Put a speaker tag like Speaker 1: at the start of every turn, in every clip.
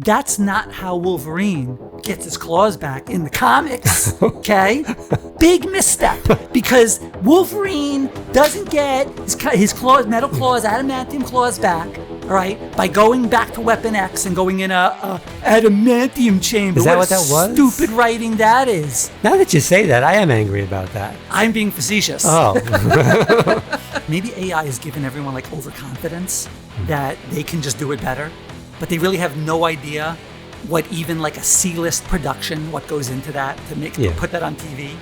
Speaker 1: That's not how Wolverine gets his claws back in the comics, okay? Big misstep, because Wolverine doesn't get his claws, metal claws, adamantium claws back, all right, by going back to Weapon X and going in a adamantium chamber.
Speaker 2: Is that what that was?
Speaker 1: Stupid writing that is.
Speaker 2: Now that you say that, I am angry about that.
Speaker 1: I'm being facetious.
Speaker 2: Oh.
Speaker 1: Maybe AI has given everyone like overconfidence that they can just do it better. But they really have no idea what even like a C-list production, what goes into that to put that on TV.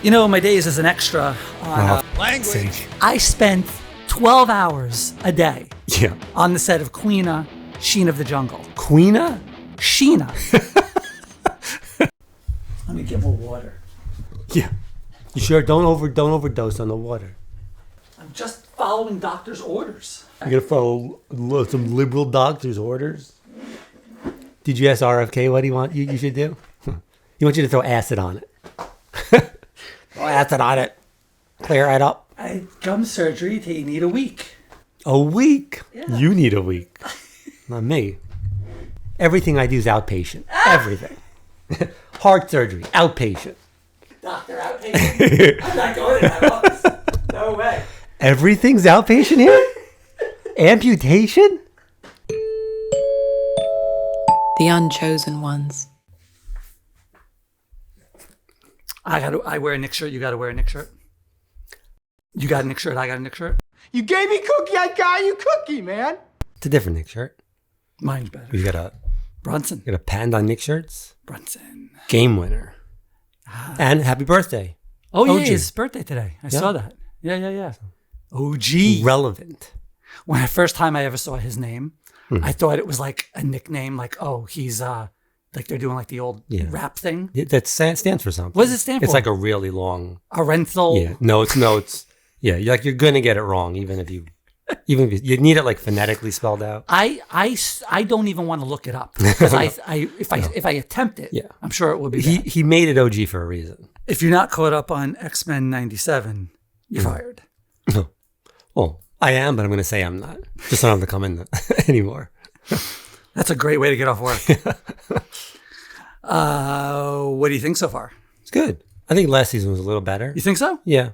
Speaker 1: You know, my days as an extra on
Speaker 3: Language.
Speaker 1: I spent 12 hours a day
Speaker 2: Yeah.
Speaker 1: on the set of Queena, Sheena of the Jungle.
Speaker 2: Queena?
Speaker 1: Sheena. Let me get more water.
Speaker 2: Yeah. You sure? Don't overdose on the water.
Speaker 1: I'm just following doctor's orders.
Speaker 2: You're gonna follow some liberal doctor's orders? Did you ask RFK what he want you should do? He wants you to throw acid on it. Throw acid on it. Clear it up.
Speaker 1: Gum surgery, you need a week.
Speaker 2: A week?
Speaker 1: Yeah.
Speaker 2: You need a week. Not me. Everything I do is outpatient. Everything. Heart surgery, outpatient.
Speaker 1: Doctor, outpatient. I'm not going in that office. No way.
Speaker 2: Everything's outpatient here? Amputation?
Speaker 4: The unchosen ones.
Speaker 1: I wear a Knicks shirt. You got to wear a Knicks shirt. You got a Knicks shirt. I got a Knicks shirt.
Speaker 3: You gave me cookie, I got you cookie, man.
Speaker 2: It's a different Knicks shirt.
Speaker 1: Mine's better.
Speaker 2: You got a
Speaker 1: Brunson.
Speaker 2: patent on Knicks shirts?
Speaker 1: Brunson.
Speaker 2: Game winner. And happy birthday.
Speaker 1: Oh, yeah,
Speaker 2: OG.
Speaker 1: it's his birthday today. I saw that. Yeah. OG.
Speaker 2: Relevant.
Speaker 1: When the first time I ever saw his name, I thought it was like a nickname, like, oh, he's like they're doing like the old rap thing.
Speaker 2: That stands for something.
Speaker 1: What does it stand for?
Speaker 2: It's like a really long.
Speaker 1: Arenthal.
Speaker 2: Yeah. No, it's yeah. You're gonna get it wrong, even if you need it like phonetically spelled out.
Speaker 1: I don't even want to look it up because if I attempt it, I'm sure it will be.
Speaker 2: He made it OG for a reason.
Speaker 1: If you're not caught up on X-Men 97, you're fired.
Speaker 2: Well, I am, but I'm going to say I'm not. Just don't have to come in anymore.
Speaker 1: That's a great way to get off work. What do you think so far?
Speaker 2: It's good. I think last season was a little better.
Speaker 1: You think so?
Speaker 2: Yeah,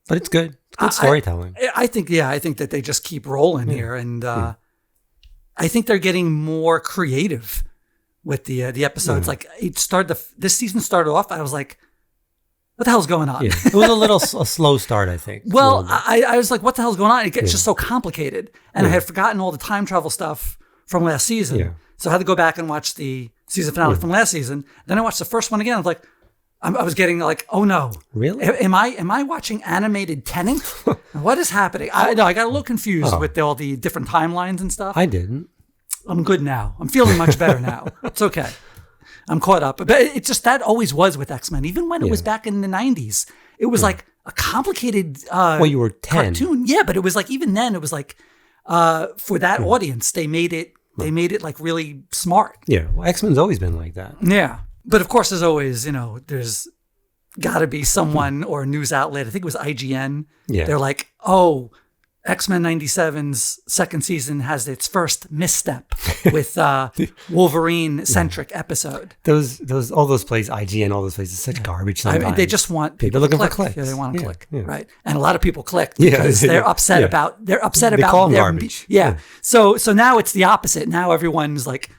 Speaker 2: but it's good. It's good storytelling.
Speaker 1: I think that they just keep rolling here, and I think they're getting more creative with the episodes. Like this season started off, I was like, what the hell's going on?
Speaker 2: Yeah. It was a slow start, I think.
Speaker 1: Well, I was like, what the hell's going on? It gets just so complicated. And I had forgotten all the time travel stuff from last season. Yeah. So I had to go back and watch the season finale from last season. Then I watched the first one again. I was like, I was getting like, oh no.
Speaker 2: Really?
Speaker 1: Am I watching animated Tenant? What is happening? I got a little confused with all the different timelines and stuff.
Speaker 2: I didn't.
Speaker 1: I'm good now. I'm feeling much better now. It's okay. I'm caught up. But it's just that always was with X-Men. Even when it was back in the 90s, it was like a complicated
Speaker 2: you were 10.
Speaker 1: Cartoon. Yeah, but it was like, even then, it was like, for that audience, they made it like really smart.
Speaker 2: Yeah. Well, X-Men's always been like that.
Speaker 1: Yeah. But of course, as always, there's got to be someone or a news outlet. I think it was IGN. Yeah. They're like, oh, X-Men 97's second season has its first misstep with Wolverine-centric episode.
Speaker 2: All those places, IGN, all those places, such garbage sometimes.
Speaker 1: I mean, they just want people
Speaker 2: They're looking
Speaker 1: to click.
Speaker 2: for clicks.
Speaker 1: Yeah, they want to click,
Speaker 2: yeah.
Speaker 1: right? And a lot of people clicked because they're upset about
Speaker 2: they call them garbage.
Speaker 1: Yeah. So now it's the opposite. Now everyone's like,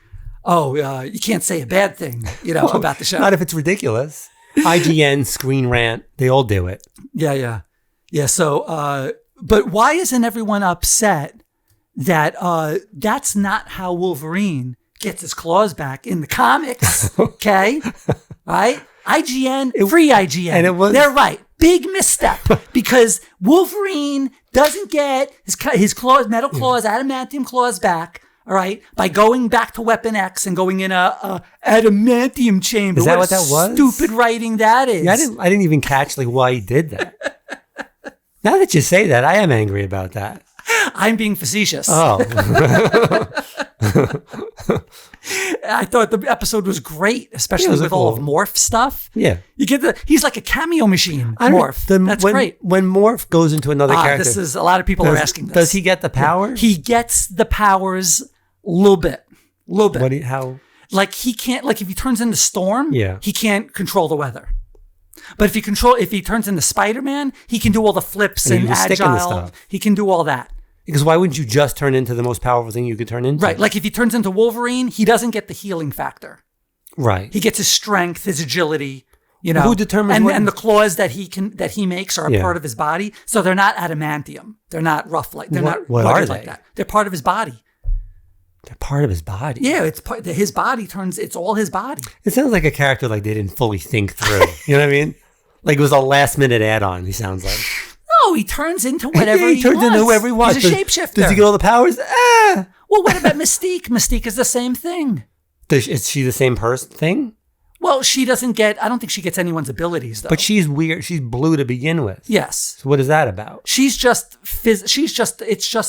Speaker 1: oh, you can't say a bad thing, about the show.
Speaker 2: Not if it's ridiculous. IGN, Screen Rant, they all do it.
Speaker 1: Yeah. So, but why isn't everyone upset that that's not how Wolverine gets his claws back in the comics? Okay, right? IGN, free IGN, and they're right. Big misstep because Wolverine doesn't get his claws, metal claws, adamantium claws back. All right, by going back to Weapon X and going in a adamantium chamber.
Speaker 2: Is that what that was?
Speaker 1: Stupid writing that is.
Speaker 2: Yeah, I didn't even catch why he did that. Now that you say that, I am angry about that.
Speaker 1: I'm being facetious.
Speaker 2: Oh.
Speaker 1: I thought the episode was great, especially with all of Morph stuff.
Speaker 2: Yeah.
Speaker 1: You get he's like a cameo machine, Morph. That's great.
Speaker 2: When Morph goes into another character.
Speaker 1: A lot of people are asking this.
Speaker 2: Does he get the powers?
Speaker 1: He gets the powers a little bit. A little bit.
Speaker 2: How?
Speaker 1: Like he can't, like if he turns into Storm,
Speaker 2: Yeah.
Speaker 1: he can't control the weather. But if he turns into Spider-Man, he can do all the flips and
Speaker 2: can stick in the
Speaker 1: agile.
Speaker 2: stuff.
Speaker 1: He can do all that.
Speaker 2: Because why wouldn't you just turn into the most powerful thing you could turn into?
Speaker 1: Right. Like if he turns into Wolverine, he doesn't get the healing factor.
Speaker 2: Right.
Speaker 1: He gets his strength, his agility, you know.
Speaker 2: Who determines
Speaker 1: and the claws that he makes are a
Speaker 2: Yeah.
Speaker 1: part of his body. So they're not adamantium. They're not rough like they're not
Speaker 2: what
Speaker 1: rugged
Speaker 2: are
Speaker 1: like
Speaker 2: they?
Speaker 1: that. They're part of his body.
Speaker 2: They're part of his body.
Speaker 1: Yeah, it's part his body turns it's all his body.
Speaker 2: It sounds like a character like they didn't fully think through. You know what I mean? Like it was a last minute add-on, he sounds like.
Speaker 1: No, he turns into whatever
Speaker 2: he turns into whoever he wants.
Speaker 1: He's a shapeshifter.
Speaker 2: Does he get all the powers? Ah!
Speaker 1: Well, what about Mystique? Mystique is the same thing.
Speaker 2: Is she the same person thing?
Speaker 1: Well, she doesn't get, I don't think she gets anyone's abilities, though.
Speaker 2: But she's weird. She's blue to begin with.
Speaker 1: Yes.
Speaker 2: So what is that about?
Speaker 1: It's just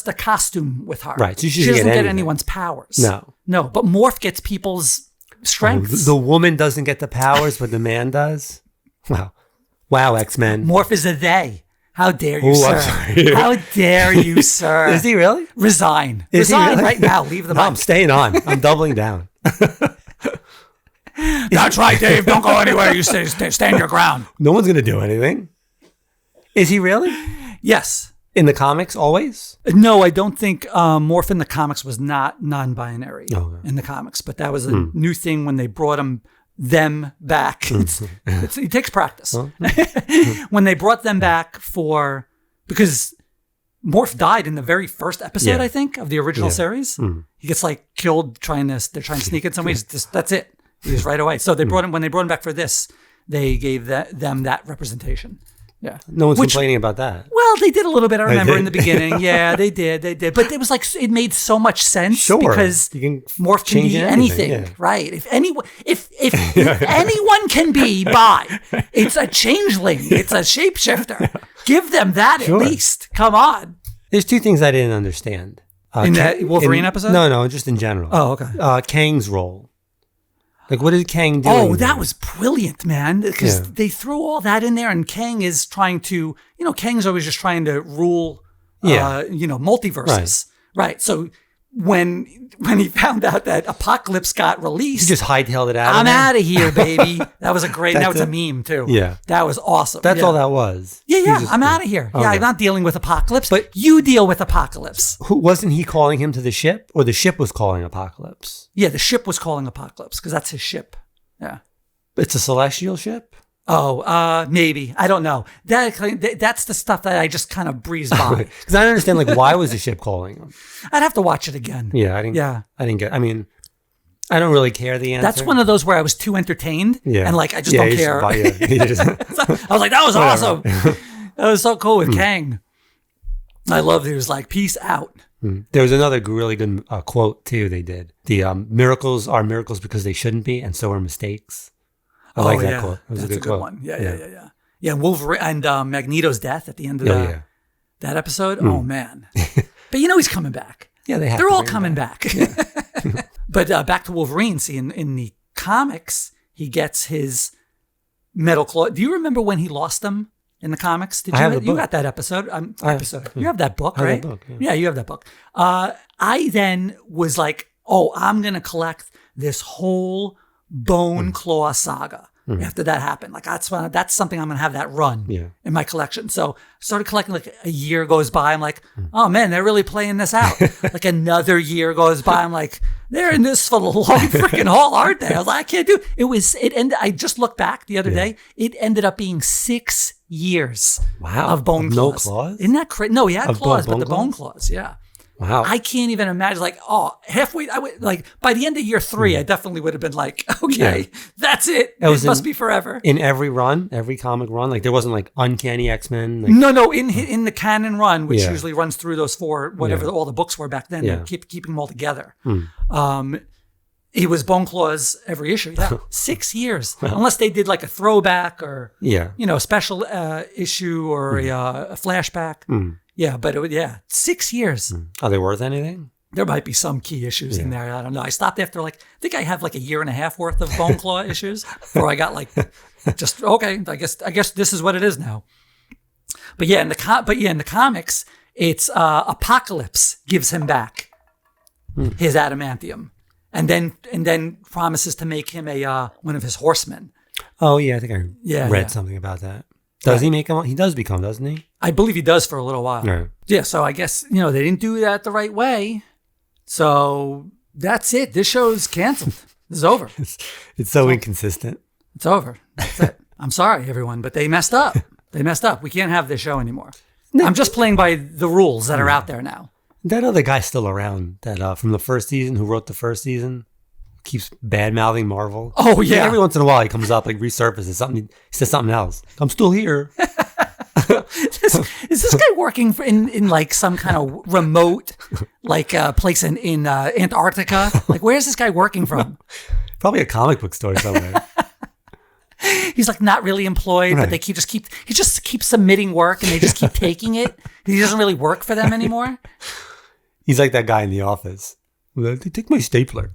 Speaker 1: a costume with her.
Speaker 2: Right, so she
Speaker 1: doesn't
Speaker 2: doesn't
Speaker 1: get
Speaker 2: get anything.
Speaker 1: anyone's powers.
Speaker 2: No.
Speaker 1: But Morph gets people's strengths.
Speaker 2: The woman doesn't get the powers, but the man does? Wow, X-Men.
Speaker 1: Morph is a they. How dare you,
Speaker 2: Oh, I'm
Speaker 1: sir?
Speaker 2: sorry.
Speaker 1: How dare you, sir?
Speaker 2: Is he really?
Speaker 1: Resign.
Speaker 2: Is he
Speaker 1: Resign
Speaker 2: really?
Speaker 1: right now. Leave the
Speaker 2: No,
Speaker 1: mic.
Speaker 2: I'm staying on. I'm doubling down.
Speaker 1: That's right, Dave. Don't go anywhere. You stand your ground.
Speaker 2: No one's going to do anything. Is he really?
Speaker 1: Yes.
Speaker 2: In the comics, always?
Speaker 1: No, I don't think Morph in the comics was not non-binary
Speaker 2: Okay.
Speaker 1: in the comics, but that was a new thing when they brought them back. It takes practice. When they brought them back because Morph died in the very first episode,
Speaker 2: Yeah.
Speaker 1: I think, of the original
Speaker 2: Yeah.
Speaker 1: series. He gets killed they're trying to sneak in some ways. That's it. He was right away. So they brought him, when they brought him back for this, they gave them that representation. Yeah.
Speaker 2: No one's complaining about that.
Speaker 1: Well, they did a little bit. I remember
Speaker 2: did?
Speaker 1: in the beginning. Yeah, they did. But it was it made so much sense
Speaker 2: Sure.
Speaker 1: because
Speaker 2: You can
Speaker 1: Morph can
Speaker 2: change
Speaker 1: be
Speaker 2: anything,
Speaker 1: anything,
Speaker 2: yeah.
Speaker 1: right? If anyone can be it's a changeling. It's a shapeshifter. Give them that
Speaker 2: Sure.
Speaker 1: at least. Come on.
Speaker 2: There's two things I didn't understand.
Speaker 1: In that Wolverine episode?
Speaker 2: No, just in general.
Speaker 1: Oh, okay.
Speaker 2: Kang's role. What is Kang doing?
Speaker 1: Oh, that was brilliant, man. Because
Speaker 2: Yeah.
Speaker 1: they threw all that in there, and Kang is trying to, Kang's always just trying to rule,
Speaker 2: Yeah.
Speaker 1: multiverses. Right. So when he found out that Apocalypse got
Speaker 2: He
Speaker 1: released,
Speaker 2: just hightailed it out.
Speaker 1: I'm
Speaker 2: of there?
Speaker 1: out of here, baby. That was a great, that was a
Speaker 2: That's
Speaker 1: meme too.
Speaker 2: Yeah.
Speaker 1: That was awesome.
Speaker 2: That's
Speaker 1: Yeah.
Speaker 2: all that was.
Speaker 1: Yeah,
Speaker 2: He
Speaker 1: yeah.
Speaker 2: just-
Speaker 1: I'm out of here. Yeah,
Speaker 2: Okay.
Speaker 1: I'm not dealing with Apocalypse,
Speaker 2: But-
Speaker 1: but you deal with Apocalypse.
Speaker 2: Wasn't he calling him to the ship, or the ship was calling Apocalypse?
Speaker 1: Yeah, the ship was calling Apocalypse because that's his ship. Yeah.
Speaker 2: It's a celestial ship.
Speaker 1: Oh, maybe. I don't know. That's the stuff that I just kind of breezed by.
Speaker 2: Because I don't understand. Why was the ship calling him?
Speaker 1: I'd have to watch it again.
Speaker 2: Yeah, I didn't.
Speaker 1: Yeah.
Speaker 2: I didn't get. I mean, I don't really care the answer.
Speaker 1: That's one of those where I was too entertained.
Speaker 2: Yeah.
Speaker 1: And I just don't
Speaker 2: you
Speaker 1: care.
Speaker 2: you just-
Speaker 1: I was like, that was awesome. That was so cool with Kang. I loved it. He was like, peace out.
Speaker 2: There was another really good quote too. They did the miracles are miracles because they shouldn't be, and so are mistakes. I like that quote. It was
Speaker 1: That's
Speaker 2: a good quote.
Speaker 1: one. Yeah. Yeah, Wolverine and Magneto's death at the end of that episode. Oh man! But he's coming back.
Speaker 2: Yeah, they have.
Speaker 1: They're
Speaker 2: to
Speaker 1: all
Speaker 2: bring
Speaker 1: coming
Speaker 2: him
Speaker 1: back. But back to Wolverine. See, in the comics, he gets his metal claw. Do you remember when he lost them in the comics? Did
Speaker 2: I
Speaker 1: you?
Speaker 2: have the
Speaker 1: You
Speaker 2: book.
Speaker 1: got that episode? You have that book,
Speaker 2: I have
Speaker 1: right?
Speaker 2: that book, yeah.
Speaker 1: Yeah, you have that book. I then was like, oh, I'm gonna collect this whole Bone Claw saga. After that happened, that's something I'm gonna have that run in my collection. So started collecting. A year goes by, I'm like, oh man, they're really playing this out. Another year goes by, I'm like, they're in this for the long freaking haul, aren't they? I was like, I can't do it. I just looked back the other day. It ended up being 6 years of bone
Speaker 2: no
Speaker 1: claws.
Speaker 2: claws?
Speaker 1: Isn't that crazy? No, he had
Speaker 2: Of
Speaker 1: claws,
Speaker 2: bone
Speaker 1: but the bone claws, yeah.
Speaker 2: Wow.
Speaker 1: I can't even imagine. Halfway, I would by the end of year 3, I definitely would have been like, okay, that's it. It must be forever.
Speaker 2: In every run, every comic run, there wasn't Uncanny X-Men.
Speaker 1: No, in the canon run, which
Speaker 2: Yeah.
Speaker 1: usually runs through those 4, whatever all the books were back then,
Speaker 2: Yeah.
Speaker 1: they keeping them all together. It was Bone Claws every issue. Yeah, 6 years, unless they did a throwback or a special issue or a flashback. Yeah, but 6 years.
Speaker 2: Are they worth anything?
Speaker 1: There might be some key issues in there. I don't know. I stopped after I think I have a year and a half worth of Bone Claw issues, where I got just okay. I guess this is what it is now. But in the comics, it's Apocalypse gives him back his adamantium, and then promises to make him a one of his horsemen.
Speaker 2: Oh yeah, I think I
Speaker 1: Yeah,
Speaker 2: read
Speaker 1: yeah.
Speaker 2: something about that. Does he make him? He does become, doesn't he?
Speaker 1: I believe he does for a little while.
Speaker 2: Right.
Speaker 1: Yeah, so I guess, they didn't do that the right way. So that's it. This show's canceled. This is over.
Speaker 2: It's so inconsistent.
Speaker 1: It's over. That's it. I'm sorry, everyone, but they messed up. We can't have this show anymore.
Speaker 2: No.
Speaker 1: I'm just playing by the rules that are out there now.
Speaker 2: That other guy's still around. That from the first season, who wrote the first season, keeps bad mouthing Marvel.
Speaker 1: Oh yeah.
Speaker 2: Like, every once in a while, he comes up, like resurfaces something. He says something else. I'm still here.
Speaker 1: Is this guy working in like some kind of remote place in Antarctica? Like, where's this guy working from?
Speaker 2: Probably a comic book store somewhere.
Speaker 1: He's like not really employed,
Speaker 2: Right.
Speaker 1: but he just keeps submitting work and they just keep taking it. He doesn't really work for them anymore.
Speaker 2: He's like that guy in The Office. Well, they take my stapler.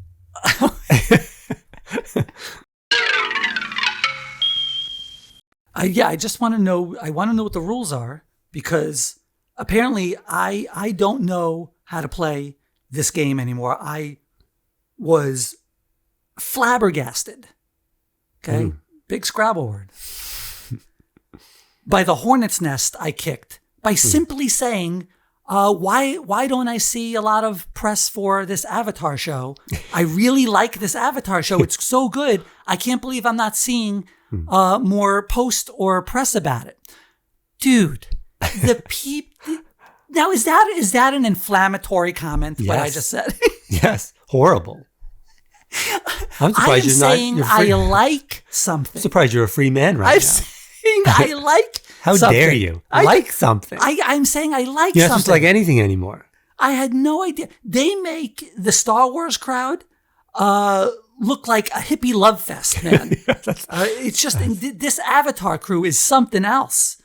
Speaker 1: I just want to know. I want to know what the rules are, because apparently I don't know how to play this game anymore. I was flabbergasted. Okay, big Scrabble word. By the hornet's nest I kicked by simply saying, why don't I see a lot of press for this Avatar show? I really like this Avatar show. It's so good. I can't believe I'm not seeing more post or press about it. Dude, now is that an inflammatory comment, what I
Speaker 2: Yes.
Speaker 1: just said?
Speaker 2: Yes, horrible. I'm
Speaker 1: I am
Speaker 2: surprised
Speaker 1: saying I like something.
Speaker 2: I'm surprised you're a free man right
Speaker 1: I'm
Speaker 2: now.
Speaker 1: saying I like
Speaker 2: How
Speaker 1: something.
Speaker 2: dare you?
Speaker 1: I
Speaker 2: like something.
Speaker 1: I'm saying I like
Speaker 2: You're not
Speaker 1: something.
Speaker 2: supposed to like anything anymore.
Speaker 1: I had no idea. They make the Star Wars crowd look like a hippie love fest, man. It's just this Avatar crew is something else.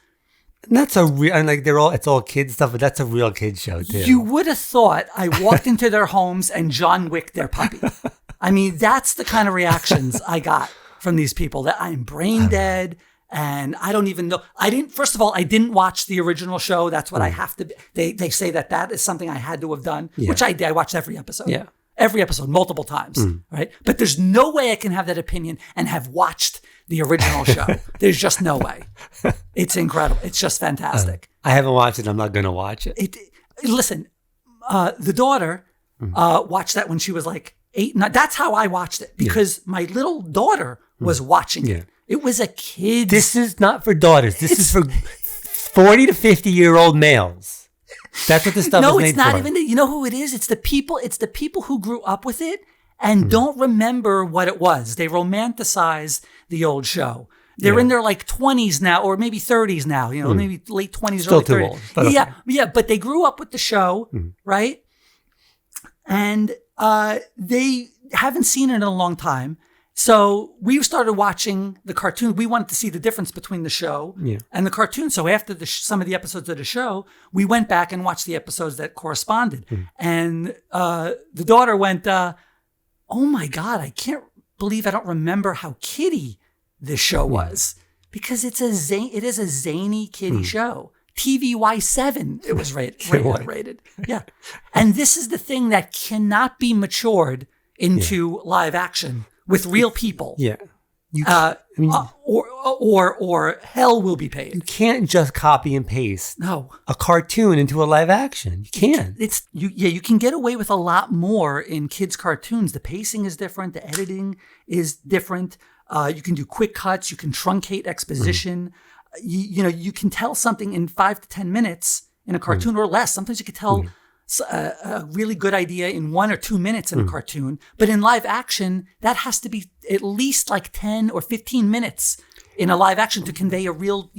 Speaker 2: And that's a real, and like it's all kid stuff, but that's a real kid show too.
Speaker 1: You would have thought I walked into their homes and John Wick their puppy. I mean, that's the kind of reactions I got from these people, that I'm brain dead. And I don't even know. First of all, I didn't watch the original show. That's what I have to, they say that is something I had to have done, which I did. I watched every episode.
Speaker 2: Yeah.
Speaker 1: Every episode, multiple times, right? But there's no way I can have that opinion and have watched the original show. There's just no way. It's incredible. It's just fantastic.
Speaker 2: I haven't watched it. I'm not going to watch it.
Speaker 1: Listen, the daughter watched that when she was like 8, 9. That's how I watched it, because my little daughter was watching it. It was a kid's.
Speaker 2: This is not for daughters. This is for 40 to 50-year-old males. That's what this stuff is made
Speaker 1: it's not
Speaker 2: for.
Speaker 1: even. You know who it is? It's the people who grew up with it and don't remember what it was. They romanticize the old show. They're in their like 20s now, or maybe 30s now. Maybe late 20s,
Speaker 2: Still
Speaker 1: early
Speaker 2: too
Speaker 1: 30s.
Speaker 2: old, but okay.
Speaker 1: Yeah. But they grew up with the show, right? And they haven't seen it in a long time. So we started watching the cartoon. We wanted to see the difference between the show and the cartoon. So after some of the episodes of the show, we went back and watched the episodes that corresponded. And the daughter went, "Oh my God, I can't believe I don't remember how kiddie this show was," because it is a zany kiddie show. TVY7, it was rated. Yeah. And this is the thing that cannot be matured into live action with real people.
Speaker 2: Yeah.
Speaker 1: Or hell will be paid.
Speaker 2: You can't just copy and paste a cartoon into a live action. You can't.
Speaker 1: You can get away with a lot more in kids' cartoons. The pacing is different. The editing is different. You can do quick cuts. You can truncate exposition. You can tell something in 5 to 10 minutes in a cartoon or less. Sometimes you could tell a really good idea in 1 or 2 minutes in a cartoon. But in live action, that has to be at least like 10 or 15 minutes in a live action to convey a real,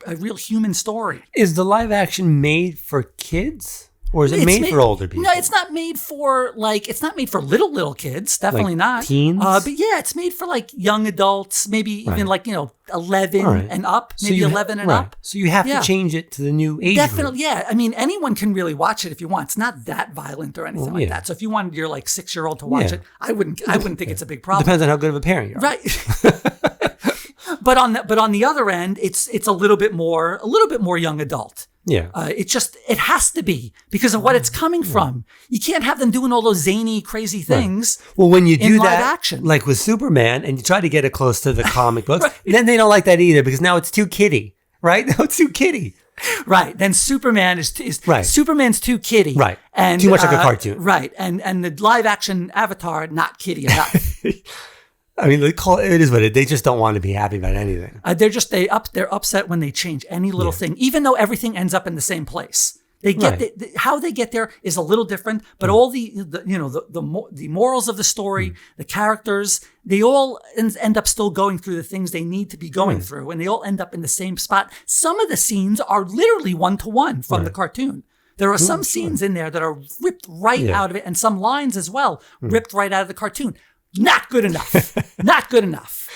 Speaker 1: a real human story.
Speaker 2: Is the live action made for kids? Or is it made for older people?
Speaker 1: No, it's not made for little kids. Definitely
Speaker 2: Like
Speaker 1: not.
Speaker 2: teens?
Speaker 1: But yeah, it's made for like young adults, maybe even 11 and up, maybe 11 and up.
Speaker 2: So you have to change it to the new age
Speaker 1: Definitely,
Speaker 2: group.
Speaker 1: yeah. I mean, anyone can really watch it if you want. It's not that violent or anything like that. So if you wanted your like 6-year-old to watch it, I wouldn't think it's a big problem.
Speaker 2: Depends on how good of a parent you are.
Speaker 1: Right. But on the other end, it's a little bit more young adult.
Speaker 2: Yeah.
Speaker 1: It has to be because of what it's coming from. You can't have them doing all those zany, crazy things.
Speaker 2: Right. Well, when you do
Speaker 1: live
Speaker 2: that,
Speaker 1: action.
Speaker 2: like with Superman, and you try to get it close to the comic books, then they don't like that either because now it's too kiddie, right? Now it's too kiddie.
Speaker 1: Right. Then Superman is
Speaker 2: right.
Speaker 1: Superman's too kiddie.
Speaker 2: Right.
Speaker 1: And
Speaker 2: too much like a cartoon.
Speaker 1: Right. And the live action Avatar, not kiddie enough.
Speaker 2: I mean, it is what it. They just don't want to be happy about anything.
Speaker 1: They're upset when they change any little thing, even though everything ends up in the same place. They get how they get there is a little different, but all the morals of the story, the characters, they all end up still going through the things they need to be going through, and they all end up in the same spot. Some of the scenes are literally 1-to-1 from the cartoon. There are some scenes in there that are ripped right out of it, and some lines as well ripped right out of the cartoon. Not good enough. Not good enough.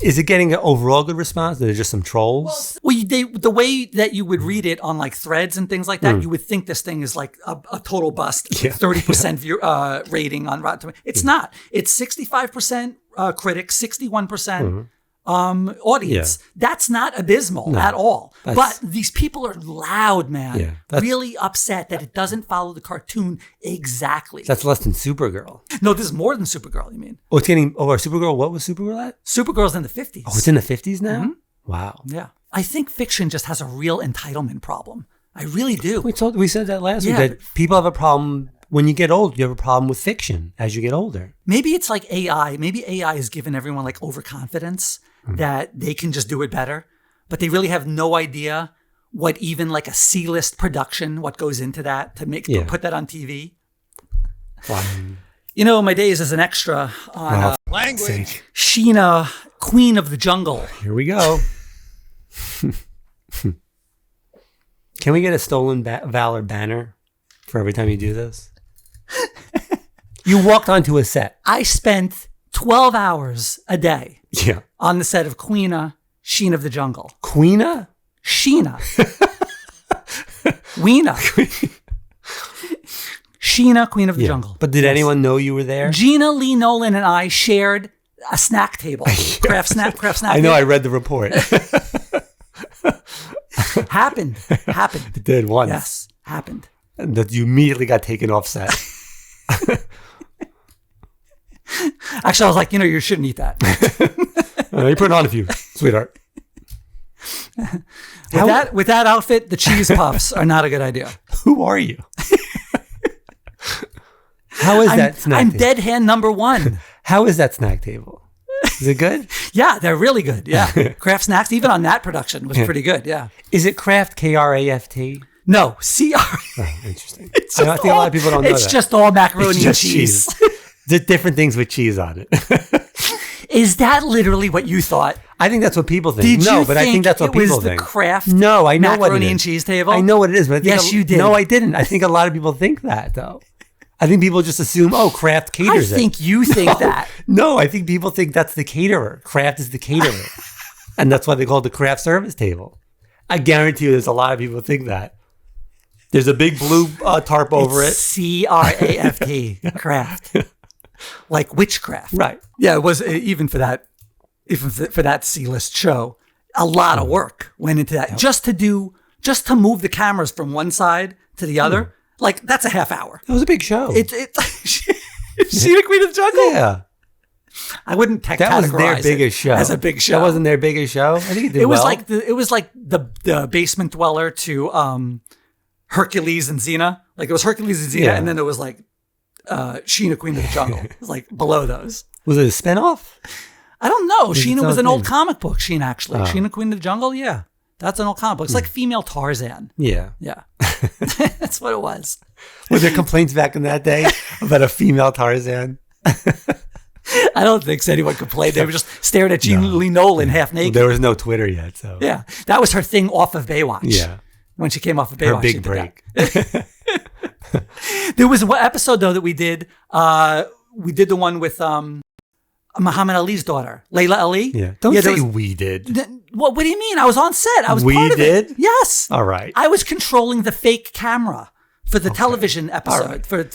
Speaker 2: Is it getting an overall good response? Are there just some trolls?
Speaker 1: Well, the way that you would read it on like threads and things like that, you would think this thing is like a total bust. 30% rating on Rotten Tomatoes. It's not. It's 65% critics, 61% audience. Yeah. That's not abysmal at all. But these people are loud, man. Yeah, really upset that it doesn't follow the cartoon exactly.
Speaker 2: That's less than Supergirl.
Speaker 1: No, this is more than Supergirl, you mean?
Speaker 2: Oh, it's getting over Supergirl. What was Supergirl at?
Speaker 1: Supergirl's in the 50s.
Speaker 2: Oh, it's in the 50s now?
Speaker 1: Mm-hmm.
Speaker 2: Wow.
Speaker 1: Yeah. I think fiction just has a real entitlement problem. I really do.
Speaker 2: We said that last week, that people have a problem. When you get old, you have a problem with fiction as you get older.
Speaker 1: Maybe it's like AI. Maybe AI has given everyone like overconfidence that they can just do it better, but they really have no idea what even like a C-list production, what goes into that to put that on TV. You know, my days as an extra on
Speaker 3: language.
Speaker 1: Sheena, Queen of the Jungle.
Speaker 2: Here we go. Can we get a stolen valor banner for every time you do this? You walked onto a set.
Speaker 1: I spent 12 hours a day
Speaker 2: Yeah.
Speaker 1: on the set of Queena, Sheena of the Jungle.
Speaker 2: Queena?
Speaker 1: Sheena. Weena. Sheena, Queen of the Jungle.
Speaker 2: But did anyone know you were there?
Speaker 1: Gina Lee Nolan and I shared a snack table. Craft snack
Speaker 2: I know,
Speaker 1: table.
Speaker 2: I read the report.
Speaker 1: Happened.
Speaker 2: It did once.
Speaker 1: Yes, happened.
Speaker 2: And that you immediately got taken off set.
Speaker 1: Actually, I was like, you shouldn't eat that.
Speaker 2: You put it on a few, sweetheart.
Speaker 1: With that outfit, the cheese puffs are not a good idea.
Speaker 2: Who are you? How is that snack
Speaker 1: I'm
Speaker 2: table?
Speaker 1: dead hand number one.
Speaker 2: How is that snack table? Is it good?
Speaker 1: Yeah, they're really good. Yeah. Kraft Snacks, even on that production, was pretty good. Yeah.
Speaker 2: Is it Kraft, K-R-A-F-T?
Speaker 1: No, C-R.
Speaker 2: Oh, interesting. I think a lot of people don't know that.
Speaker 1: It's just all macaroni and cheese.
Speaker 2: There's different things with cheese on it.
Speaker 1: Is that literally what you thought?
Speaker 2: I think that's what people think.
Speaker 1: Did you
Speaker 2: but I think that's what people think.
Speaker 1: It was the Kraft
Speaker 2: No, I know what it is.
Speaker 1: macaroni and cheese table?
Speaker 2: I know what it is, but I think
Speaker 1: yes, you did.
Speaker 2: No, I didn't. I think a lot of people think that, though. I think people just assume, Kraft caters
Speaker 1: I think you think that.
Speaker 2: No, I think people think that's the caterer. Kraft is the caterer. And that's why they call it the Kraft service table. I guarantee you there's a lot of people who think that. There's a big blue tarp over it.
Speaker 1: C-R-A-F-T, Kraft. Like witchcraft.
Speaker 2: Right.
Speaker 1: Yeah, it was even for that C-list show, a lot of work went into that. Yep. Just to move the cameras from one side to the other. Like, that's a half hour.
Speaker 2: It was a big show.
Speaker 1: Sheena Queen of the Jungle?
Speaker 2: Yeah.
Speaker 1: I wouldn't
Speaker 2: That was their biggest show.
Speaker 1: As a big show.
Speaker 2: That wasn't their biggest show? I think it did well.
Speaker 1: It was like the basement dweller to Hercules and Xena. Like, it was Hercules and Xena, and then there was like Sheena Queen of the Jungle. It was like below those.
Speaker 2: Was it a spinoff?
Speaker 1: I don't know. Sheena was an old comic book, Sheena, actually. Oh. Sheena Queen of the Jungle, yeah. That's an old comic book. It's like female Tarzan.
Speaker 2: Yeah.
Speaker 1: Yeah. That's what it was.
Speaker 2: Were there complaints back in that day about a female Tarzan?
Speaker 1: I don't think so. Anyone complained. They were just staring at Jean Lee Nolan half naked.
Speaker 2: Well, there was no Twitter yet, so.
Speaker 1: Yeah. That was her thing off of Baywatch.
Speaker 2: Yeah.
Speaker 1: When she came off of Baywatch.
Speaker 2: Her big break.
Speaker 1: There was one episode, though, that we did. We did the one with Muhammad Ali's daughter, Layla Ali.
Speaker 2: Yeah. Don't say we did.
Speaker 1: What do you mean? I was on set. I was
Speaker 2: we
Speaker 1: part of
Speaker 2: did?
Speaker 1: it. Yes.
Speaker 2: All right.
Speaker 1: I was controlling the fake camera for the television episode, for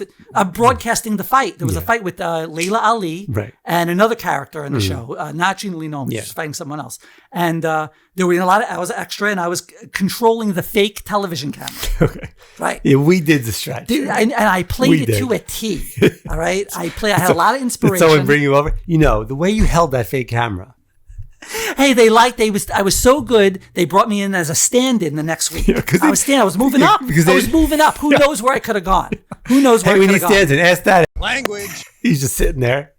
Speaker 1: broadcasting the fight. There was a fight with Layla Ali and another character in the show, not Gina Lee Nolan, she was fighting someone else. And there were a lot of hours extra, and I was controlling the fake television camera. Okay. Right?
Speaker 2: Yeah, we did the stretch.
Speaker 1: Dude, and I played it to a T. All right? I had a lot of inspiration.
Speaker 2: Did someone bring you over? You know, the way you held that fake camera.
Speaker 1: Hey, I was so good, they brought me in as a stand-in the next week. I was moving up. Who knows where I could have gone? Who knows where I could have gone?
Speaker 2: Hey, when he stands in, ask that.
Speaker 3: Language.
Speaker 2: He's just sitting there.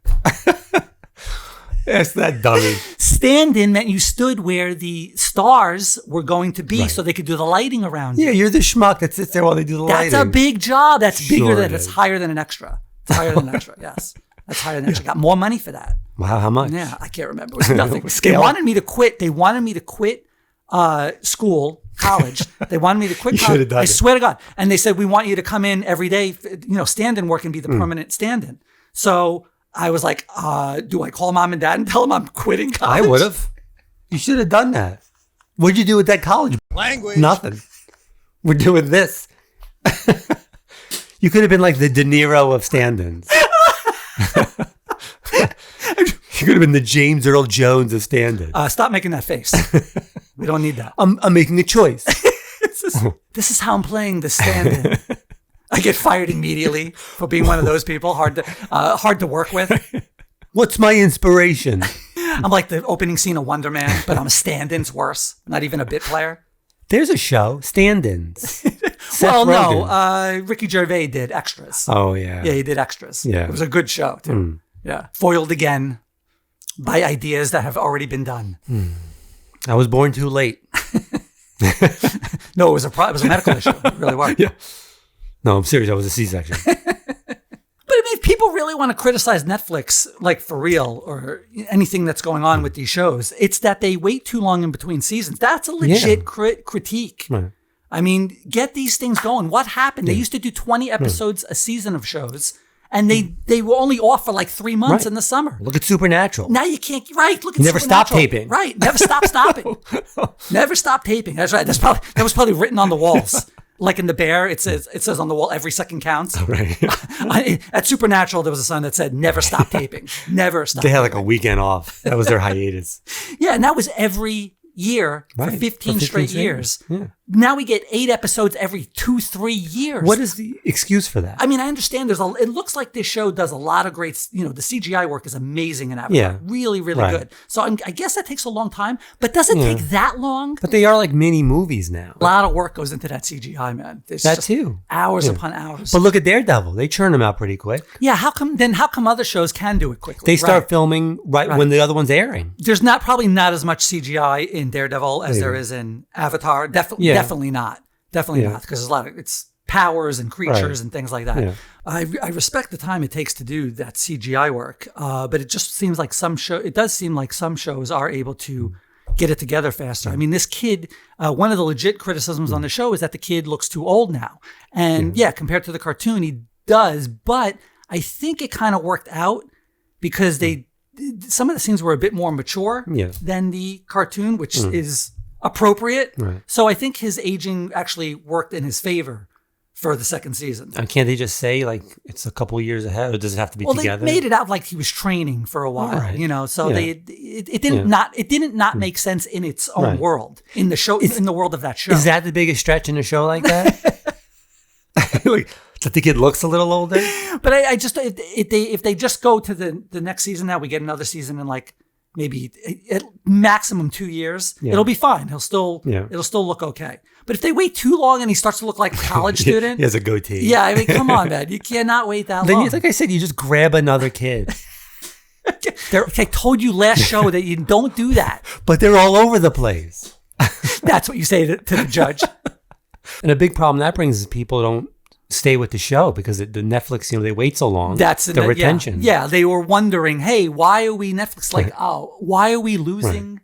Speaker 2: Ask that dummy.
Speaker 1: Stand-in meant you stood where the stars were going to be so they could do the lighting around you.
Speaker 2: Yeah, you're the schmuck that sits there while they do the lighting.
Speaker 1: That's a big job. That's bigger than, it's higher than an extra. It's higher than an extra, yes. That's higher than an extra. Got more money for that.
Speaker 2: Wow, how much?
Speaker 1: Yeah, I can't remember. It was nothing. They wanted me to quit. They wanted me to quit school, college. They wanted me to quit college. I swear to God. And they said, we want you to come in every day, stand-in work and be the permanent stand-in. So I was like, do I call mom and dad and tell them I'm quitting college?
Speaker 2: I would have. You should have done that. What'd you do with that college?
Speaker 3: Language.
Speaker 2: Nothing. We're doing this. You could have been like the De Niro of stand-ins. You could have been the James Earl Jones of stand-ins.
Speaker 1: Stop making that face. We don't need that.
Speaker 2: I'm making a choice.
Speaker 1: This is how I'm playing the stand-in. I get fired immediately for being one of those people. Hard to work with.
Speaker 2: What's my inspiration?
Speaker 1: I'm like the opening scene of Wonder Man, but I'm a stand-in's worse. Not even a bit player.
Speaker 2: There's a show, stand-ins.
Speaker 1: Well, no. Ricky Gervais did extras.
Speaker 2: Oh, yeah.
Speaker 1: Yeah, he did extras.
Speaker 2: Yeah.
Speaker 1: It was a good show, too. Yeah. Foiled again by ideas that have already been done.
Speaker 2: I was born too late.
Speaker 1: No, it was a medical issue. It really was.
Speaker 2: Yeah. No, I'm serious. I was a C-section.
Speaker 1: But I mean, if people really want to criticize Netflix, like for real, or anything that's going on with these shows, it's that they wait too long in between seasons. That's a legit critique. Right. I mean, get these things going. What happened? They used to do 20 episodes a season of shows, and they were only off for like 3 months in the summer.
Speaker 2: Look at Supernatural.
Speaker 1: Now you can't. Right. Look at
Speaker 2: Never stop taping.
Speaker 1: Right. Never stop stopping. Never stop taping. That's right. That was probably written on the walls. Like in The Bear, it says on the wall, every second counts. Oh, right. At Supernatural, there was a sign that said, never stop taping. Never stop
Speaker 2: They had like a weekend off. That was their hiatus.
Speaker 1: Yeah, and that was every year for 15 straight years. Yeah. Now we get 8 episodes every 2-3 years.
Speaker 2: What is the excuse for that?
Speaker 1: I mean, I understand it looks like this show does a lot of great, the CGI work is amazing in Avatar. Yeah. Really, really good. So I guess that takes a long time, but does it take that long?
Speaker 2: But they are like mini movies now.
Speaker 1: A lot of work goes into that CGI, man. There's
Speaker 2: that too.
Speaker 1: Hours upon hours.
Speaker 2: But look at Daredevil. They churn them out pretty quick.
Speaker 1: Yeah, how come other shows can do it quickly?
Speaker 2: They start filming right when the other one's airing.
Speaker 1: There's probably not as much CGI in Daredevil as there is in Avatar. Definitely not. Definitely not, because there's a lot of it's powers and creatures and things like that. Yeah. I respect the time it takes to do that CGI work, but it just seems like it does seem like some shows are able to get it together faster. I mean, this kid, one of the legit criticisms on the show is that the kid looks too old now. And compared to the cartoon, he does, but I think it kind of worked out because some of the scenes were a bit more mature than the cartoon, which is appropriate. Right. So I think his aging actually worked in his favor for the second season.
Speaker 2: Can't they just say like it's a couple years ahead, or does it have to be together?
Speaker 1: They made it out like he was training for a while, So it didn't not make sense in its own world in the show in the world of that show.
Speaker 2: Is that the biggest stretch in a show like that? That the kid looks a little older?
Speaker 1: But I just if they just go to the next season, now we get another season in like maybe at maximum 2 years, it'll be fine. It'll still look okay. But if they wait too long and he starts to look like a college student.
Speaker 2: He has a goatee.
Speaker 1: Yeah, I mean, come on, man. You cannot wait that long.
Speaker 2: Like I said, you just grab another kid.
Speaker 1: I told you last show that you don't do that.
Speaker 2: But they're all over the place.
Speaker 1: That's what you say to the judge.
Speaker 2: And a big problem that brings is people don't stay with the show because the Netflix, they wait so long. That's the retention.
Speaker 1: Yeah, they were wondering, hey, why are we Netflix why are we losing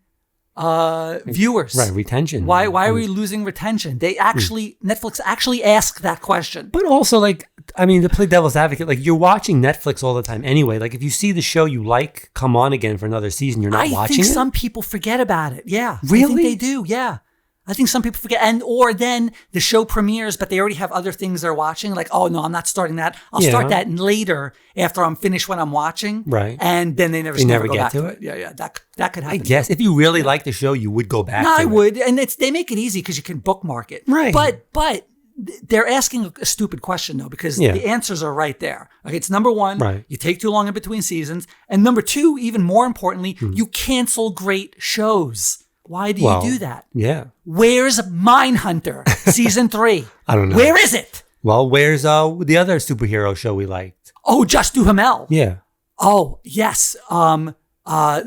Speaker 1: viewers?
Speaker 2: Right, retention.
Speaker 1: Why are we losing retention? Netflix actually asked that question.
Speaker 2: But also, to play devil's advocate, you're watching Netflix all the time anyway. If you see the show you like come on again for another season, you're not watching it?
Speaker 1: I think some people forget about it. Yeah.
Speaker 2: Really?
Speaker 1: I think they do, yeah. I think some people forget. Or then the show premieres, but they already have other things they're watching. Like, oh, no, I'm not starting that. I'll start that later after I'm finished what I'm watching.
Speaker 2: Right.
Speaker 1: And then they never
Speaker 2: never
Speaker 1: go
Speaker 2: get
Speaker 1: back
Speaker 2: to it.
Speaker 1: Yeah. That could happen.
Speaker 2: I guess if you really like the show, you would go back to it.
Speaker 1: I would. And they make it easy because you can bookmark it.
Speaker 2: Right.
Speaker 1: But they're asking a stupid question, though, because the answers are right there. Okay, it's number one, you take too long in between seasons. And number two, even more importantly, you cancel great shows. Why do you do that?
Speaker 2: Yeah.
Speaker 1: Where's Mindhunter season 3?
Speaker 2: I don't know.
Speaker 1: Where is it?
Speaker 2: Well, where's the other superhero show we liked?
Speaker 1: Oh, Just Do Hamel.
Speaker 2: Yeah.
Speaker 1: Oh, yes. The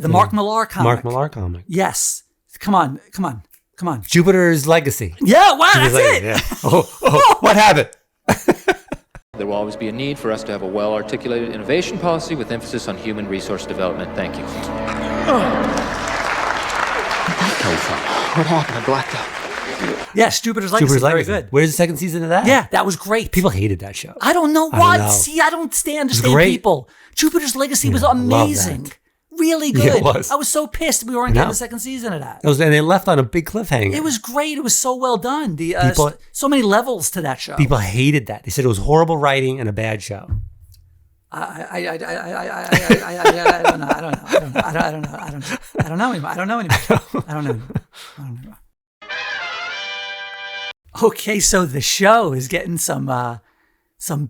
Speaker 1: Mark Millar comic.
Speaker 2: Mark Millar comic.
Speaker 1: Yes. Come on.
Speaker 2: Jupiter's Legacy.
Speaker 1: Yeah, wow, that's it.
Speaker 2: Yeah. Oh, what happened?
Speaker 5: There will always be a need for us to have a well-articulated innovation policy with emphasis on human resource development. Thank you.
Speaker 3: What happened? I blacked out.
Speaker 1: Yes, Jupiter's Legacy. Very good.
Speaker 2: Where's the second season of that?
Speaker 1: Yeah, that was great.
Speaker 2: People hated that show.
Speaker 1: I don't know why. See, I don't understand
Speaker 2: great.
Speaker 1: people. Jupiter's Legacy was amazing. Really good.
Speaker 2: Yeah, it was.
Speaker 1: I was so pissed we weren't getting the second season of that.
Speaker 2: And they left on a big cliffhanger.
Speaker 1: It was great. It was so well done. So many levels to that show.
Speaker 2: People hated that. They said it was horrible writing and a bad show.
Speaker 1: I don't know anymore. Okay, so the show is getting some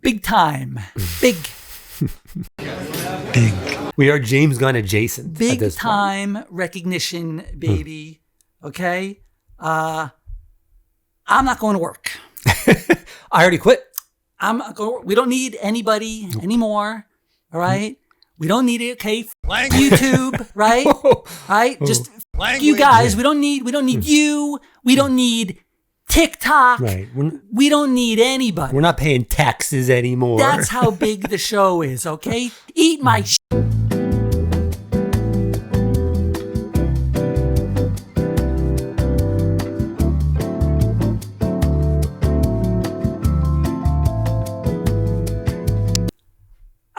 Speaker 1: big time, big.
Speaker 2: We are James Gunn adjacent.
Speaker 1: Big time recognition, baby. Okay, I'm not going to work.
Speaker 2: I already quit.
Speaker 1: We don't need anybody anymore. All right. We don't need it. Okay. YouTube. Right. Right. Just you guys. We don't need you. We don't need TikTok.
Speaker 2: Right.
Speaker 1: We don't need anybody.
Speaker 2: We're not paying taxes anymore.
Speaker 1: That's how big the show is. Okay. Eat my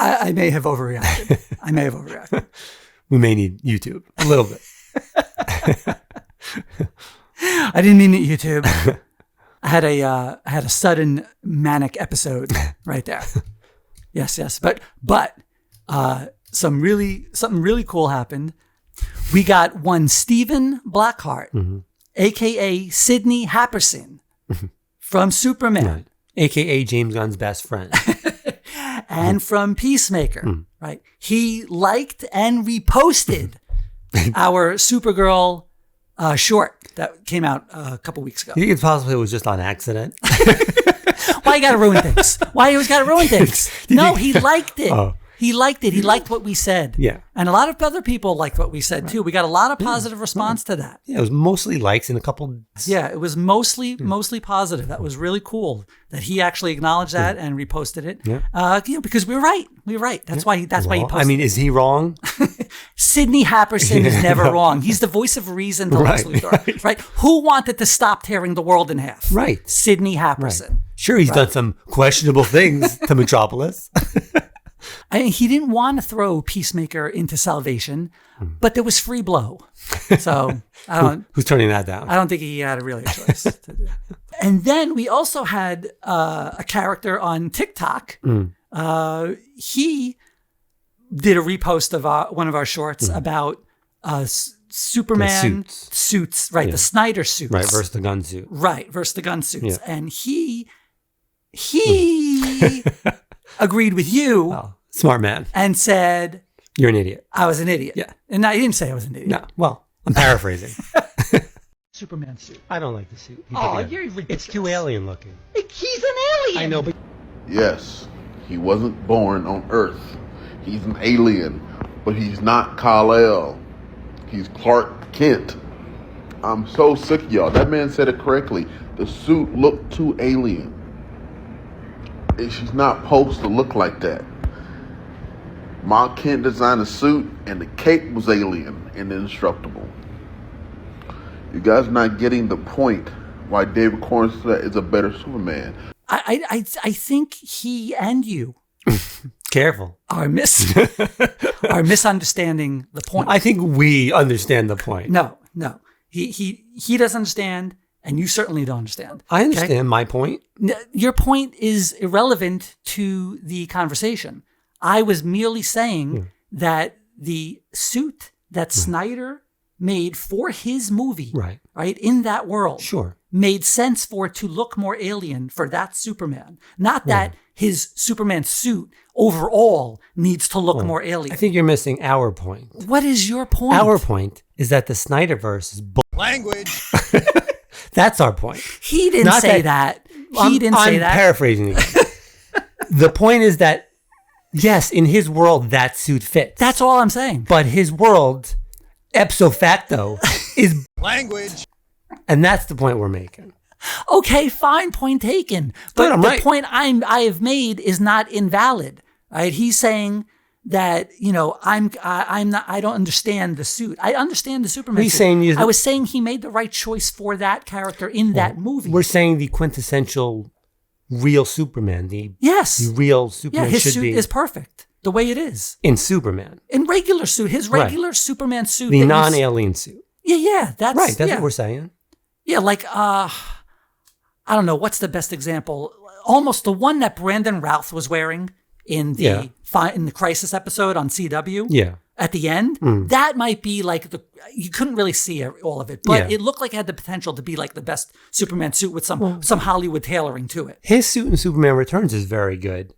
Speaker 1: I may have overreacted.
Speaker 2: We may need YouTube a little bit.
Speaker 1: I didn't mean it, YouTube. I had a sudden manic episode right there. Yes. But something really cool happened. We got one Stephen Blackheart, aka Sidney Happerson from Superman,
Speaker 2: right. Aka James Gunn's best friend.
Speaker 1: And from Peacemaker, right? He liked and reposted our Supergirl short that came out a couple weeks ago.
Speaker 2: You think it's possible it was just on accident?
Speaker 1: Why you gotta ruin things? Why you always gotta ruin things? No, he liked it.
Speaker 2: Oh.
Speaker 1: He liked it. He liked what we said.
Speaker 2: Yeah.
Speaker 1: And a lot of other people liked what we said too. We got a lot of positive response to that.
Speaker 2: Yeah, it was mostly likes and a couple.
Speaker 1: Yeah, it was mostly positive. That was really cool that he actually acknowledged that and reposted it.
Speaker 2: Yeah.
Speaker 1: Because we're right. We're right. That's why he posted.
Speaker 2: I mean, is he wrong?
Speaker 1: Sidney Happerson is never wrong. He's the voice of reason to Lex Luthor. Right. Who wanted to stop tearing the world in half?
Speaker 2: Right.
Speaker 1: Sidney Happerson.
Speaker 2: Right. Sure, he's done some questionable things to Metropolis.
Speaker 1: He didn't want to throw Peacemaker into salvation, but there was free blow. So I don't.
Speaker 2: Who's turning that down?
Speaker 1: I don't think he had really a choice to do that. And then we also had a character on TikTok. He did a repost of one of our shorts about Superman suits, right?
Speaker 2: Yeah.
Speaker 1: The Snyder suits,
Speaker 2: right? Versus the gun suit,
Speaker 1: right? Versus the gun suits,
Speaker 2: yeah.
Speaker 1: and he agreed with you.
Speaker 2: Oh, smart man.
Speaker 1: And said,
Speaker 2: "You're an idiot."
Speaker 1: I was an idiot.
Speaker 2: Yeah.
Speaker 1: And I didn't say I was an idiot.
Speaker 2: No. Well, I'm paraphrasing.
Speaker 1: Superman suit.
Speaker 2: I don't like the suit.
Speaker 1: You're ridiculous.
Speaker 2: It's too alien looking.
Speaker 1: He's an alien.
Speaker 2: I know, but
Speaker 6: Yes, he wasn't born on Earth. He's an alien, but he's not Kal-El. He's Clark Kent. I'm so sick of y'all. That man said it correctly. The suit looked too alien. She's not supposed to look like that. Ma Kent designed a suit, and the cape was alien and indestructible. You guys are not getting the point why David Cornstalk is a better Superman.
Speaker 1: I think he and you
Speaker 2: careful.
Speaker 1: are misunderstanding the point.
Speaker 2: I think we understand the point.
Speaker 1: No. He doesn't understand, and you certainly don't understand.
Speaker 2: I understand my point.
Speaker 1: Your point is irrelevant to the conversation. I was merely saying that the suit that Snyder made for his movie, right, in that world, made sense for it to look more alien for that Superman. Not that his Superman suit overall needs to look more alien.
Speaker 2: I think you're missing our point.
Speaker 1: What is your point?
Speaker 2: Our point is that the Snyderverse is language. That's our point.
Speaker 1: He didn't say that. He didn't say that.
Speaker 2: I'm paraphrasing again. The point is that, yes, in his world, that suit fits.
Speaker 1: That's all I'm saying.
Speaker 2: But his world, ipso facto, is language. And that's the point we're making.
Speaker 1: Okay, fine, point taken. But the point I have made is not invalid. Right? He's saying that, you know, I don't understand the suit. I understand the Superman
Speaker 2: He's
Speaker 1: suit.
Speaker 2: saying
Speaker 1: I was saying he made the right choice for that character in that movie.
Speaker 2: We're saying the quintessential real Superman, the real Superman
Speaker 1: his
Speaker 2: should
Speaker 1: suit
Speaker 2: be
Speaker 1: is perfect the way it is.
Speaker 2: In Superman.
Speaker 1: In regular suit, his regular Superman suit.
Speaker 2: The non-alien suit.
Speaker 1: Yeah, that's
Speaker 2: right. That's what we're saying.
Speaker 1: Yeah, like I don't know, what's the best example? Almost the one that Brandon Routh was wearing in the in the Crisis episode on CW.
Speaker 2: Yeah.
Speaker 1: At the end, that might be like you couldn't really see all of it, but it looked like it had the potential to be like the best Superman suit with some Hollywood tailoring to it.
Speaker 2: His suit in Superman Returns is very good.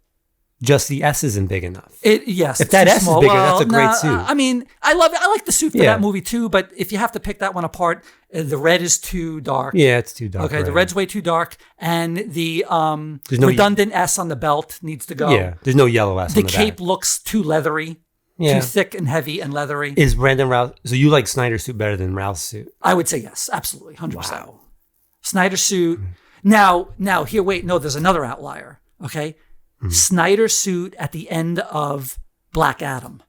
Speaker 2: Just the S isn't big enough.
Speaker 1: Yes.
Speaker 2: If that S is bigger, that's a great suit.
Speaker 1: I mean, I like the suit for that movie too, but if you have to pick that one apart, the red is too dark.
Speaker 2: Yeah, it's too dark.
Speaker 1: Okay, the red's way too dark, and the redundant S on the belt needs to go.
Speaker 2: Yeah, there's no yellow S on the back.
Speaker 1: The cape looks too leathery. Too thick and heavy and leathery.
Speaker 2: Is Brandon Routh... So you like Snyder's suit better than Routh's suit?
Speaker 1: I would say yes, absolutely, 100%. Wow. Snyder's suit. Now, here, wait, no, there's another outlier, okay? Snyder's suit at the end of Black Adam.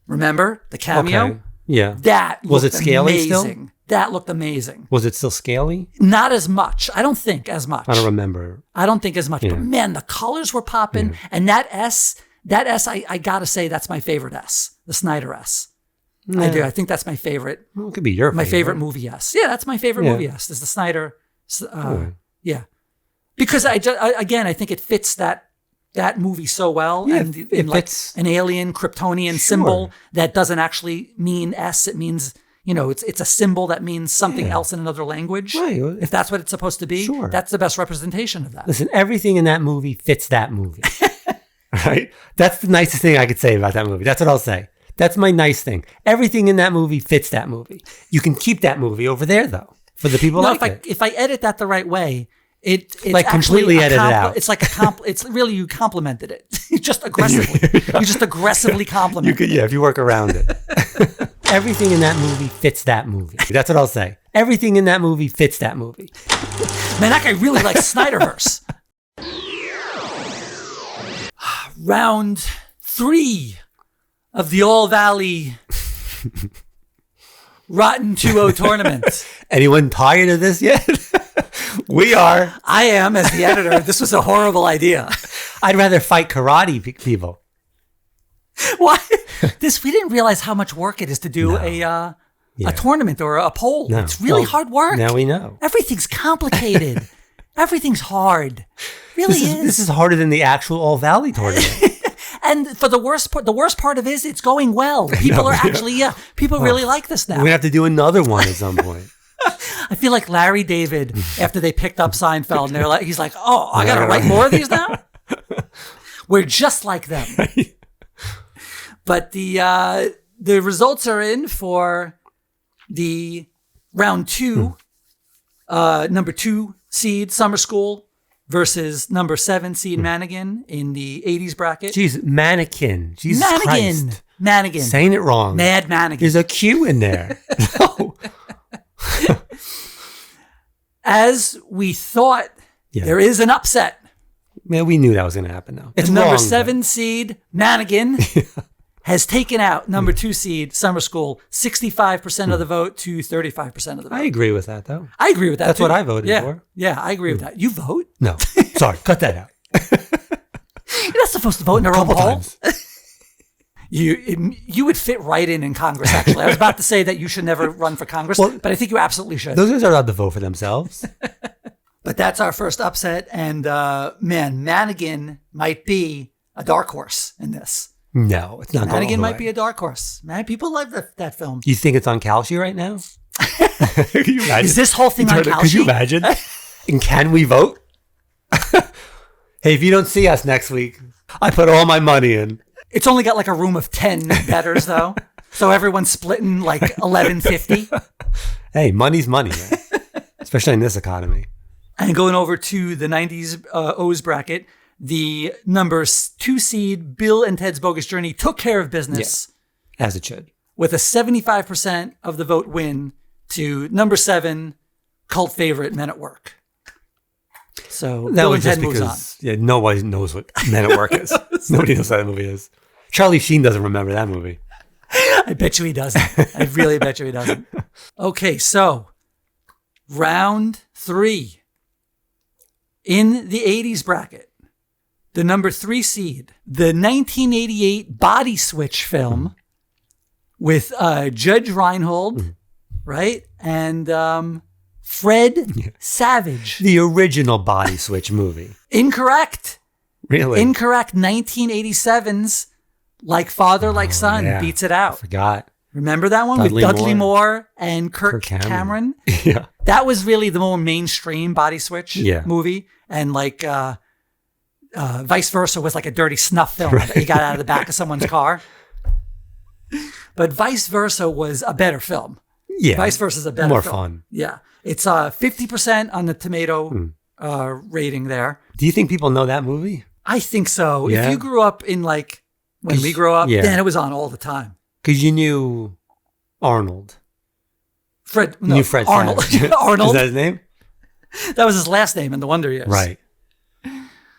Speaker 1: Remember the cameo?
Speaker 2: Okay. Yeah.
Speaker 1: That
Speaker 2: was it scaly
Speaker 1: amazing.
Speaker 2: Still?
Speaker 1: That looked amazing.
Speaker 2: Was it still scaly?
Speaker 1: Not as much. I don't think as much.
Speaker 2: I don't remember.
Speaker 1: I don't think as much. But man, the colors were popping. And that S, I gotta say, that's my favorite S. The Snyder S. I do. I think that's my favorite.
Speaker 2: Well, it could be your
Speaker 1: favorite movie S. Yeah, that's my favorite movie S. Is the Snyder. Yeah. Because I think it fits that movie so well.
Speaker 2: Yeah,
Speaker 1: and like an alien Kryptonian symbol that doesn't actually mean S. It means, you know, it's a symbol that means something else in another language.
Speaker 2: Right.
Speaker 1: If that's what it's supposed to be, that's the best representation of that.
Speaker 2: Listen, everything in that movie fits that movie. Right? That's the nicest thing I could say about that movie. That's what I'll say. That's my nice thing. Everything in that movie fits that movie. You can keep that movie over there, though, for the people
Speaker 1: if I edit that the right way, it's
Speaker 2: like completely edited out.
Speaker 1: It's like it's really you complimented it. You just aggressively complimented it.
Speaker 2: If you work around it. Everything in that movie fits that movie. That's what I'll say. Everything in that movie fits that movie.
Speaker 1: Man, that guy really likes Snyderverse. Round 3 of the All Valley Rotten T.U.O tournament.
Speaker 2: Anyone tired of this yet? We are.
Speaker 1: I am, as the editor. This was a horrible idea.
Speaker 2: I'd rather fight karate people.
Speaker 1: Why? We didn't realize how much work it is to do a tournament or a poll. No. It's really hard work.
Speaker 2: Now we know.
Speaker 1: Everything's complicated. Everything's hard. Really is.
Speaker 2: This is harder than the actual All Valley tournament.
Speaker 1: And for the worst part of it is it's going well. People are actually, people really like this now.
Speaker 2: We have to do another one at some point.
Speaker 1: I feel like Larry David, after they picked up Seinfeld, and he's like, oh, I got to write more of these now? We're just like them. But the results are in for the round 2, number 2 seed Summer School versus number 7 seed Mannequin in the 80s bracket.
Speaker 2: Jeez, Mannequin. Jesus Christ.
Speaker 1: Mannequin.
Speaker 2: Saying it wrong.
Speaker 1: Mad Mannequin.
Speaker 2: There's a Q in there. No.
Speaker 1: As we thought, there is an upset.
Speaker 2: Man, we knew that was going to happen, though.
Speaker 1: It's number 7 seed Mannequin has taken out number 2 seed Summer School, 65% of the vote to 35% of the vote.
Speaker 2: I agree with that, though.
Speaker 1: I agree with that.
Speaker 2: That's what I voted for.
Speaker 1: Yeah, I agree with that. You vote?
Speaker 2: No. Sorry, cut that out.
Speaker 1: You're not supposed to vote in a couple
Speaker 2: times.
Speaker 1: You would fit right in Congress, actually. I was about to say that you should never run for Congress, but I think you absolutely should.
Speaker 2: Those guys are allowed to vote for themselves.
Speaker 1: But that's our first upset. And man, Manigan might be a dark horse in this.
Speaker 2: No, it's not.
Speaker 1: Manigan might be a dark horse. Man, people love that film.
Speaker 2: You think it's on Kalshi right now? Can you imagine?
Speaker 1: Is this whole thing on Kalshi?
Speaker 2: Could you imagine? And can we vote? Hey, if you don't see us next week, I put all my money in.
Speaker 1: It's only got like a room of 10 bettors, though. So everyone's splitting like $11.50.
Speaker 2: Hey, money's money, man. Especially in this economy.
Speaker 1: And going over to the 90s O's bracket, the number 2 seed Bill and Ted's Bogus Journey took care of business.
Speaker 2: Yeah, as it should.
Speaker 1: With a 75% of the vote win to number 7 cult favorite Men at Work. So
Speaker 2: that
Speaker 1: Bill
Speaker 2: was
Speaker 1: and
Speaker 2: just
Speaker 1: Ted moves on.
Speaker 2: because nobody knows what Men at Work is. Nobody knows what that movie is. Charlie Sheen doesn't remember that movie.
Speaker 1: I bet you he doesn't. I really bet you he doesn't. Okay, so round 3 in the 80s bracket. The number 3 seed, the 1988 Body Switch film with Judge Reinhold, right? And Fred Savage.
Speaker 2: The original Body Switch movie.
Speaker 1: Incorrect.
Speaker 2: Really?
Speaker 1: Incorrect. 1987's Like Father, Like Son beats it out.
Speaker 2: I forgot.
Speaker 1: Remember that one with Dudley Moore and Kirk Cameron?
Speaker 2: Yeah.
Speaker 1: That was really the more mainstream Body Switch movie. And like Vice Versa was like a dirty snuff film that you got out of the back of someone's car. But Vice Versa was a better film.
Speaker 2: Yeah.
Speaker 1: Vice Versa is a better
Speaker 2: more
Speaker 1: film.
Speaker 2: fun.
Speaker 1: Yeah. It's 50% on the tomato rating there.
Speaker 2: Do you think people know that movie?
Speaker 1: I think so.
Speaker 2: Yeah.
Speaker 1: If you grew up in like when we grew up, then it was on all the time.
Speaker 2: Because you knew Arnold.
Speaker 1: Fred
Speaker 2: Arnold.
Speaker 1: Arnold.
Speaker 2: Is that his name?
Speaker 1: That was his last name in the Wonder Years.
Speaker 2: Right.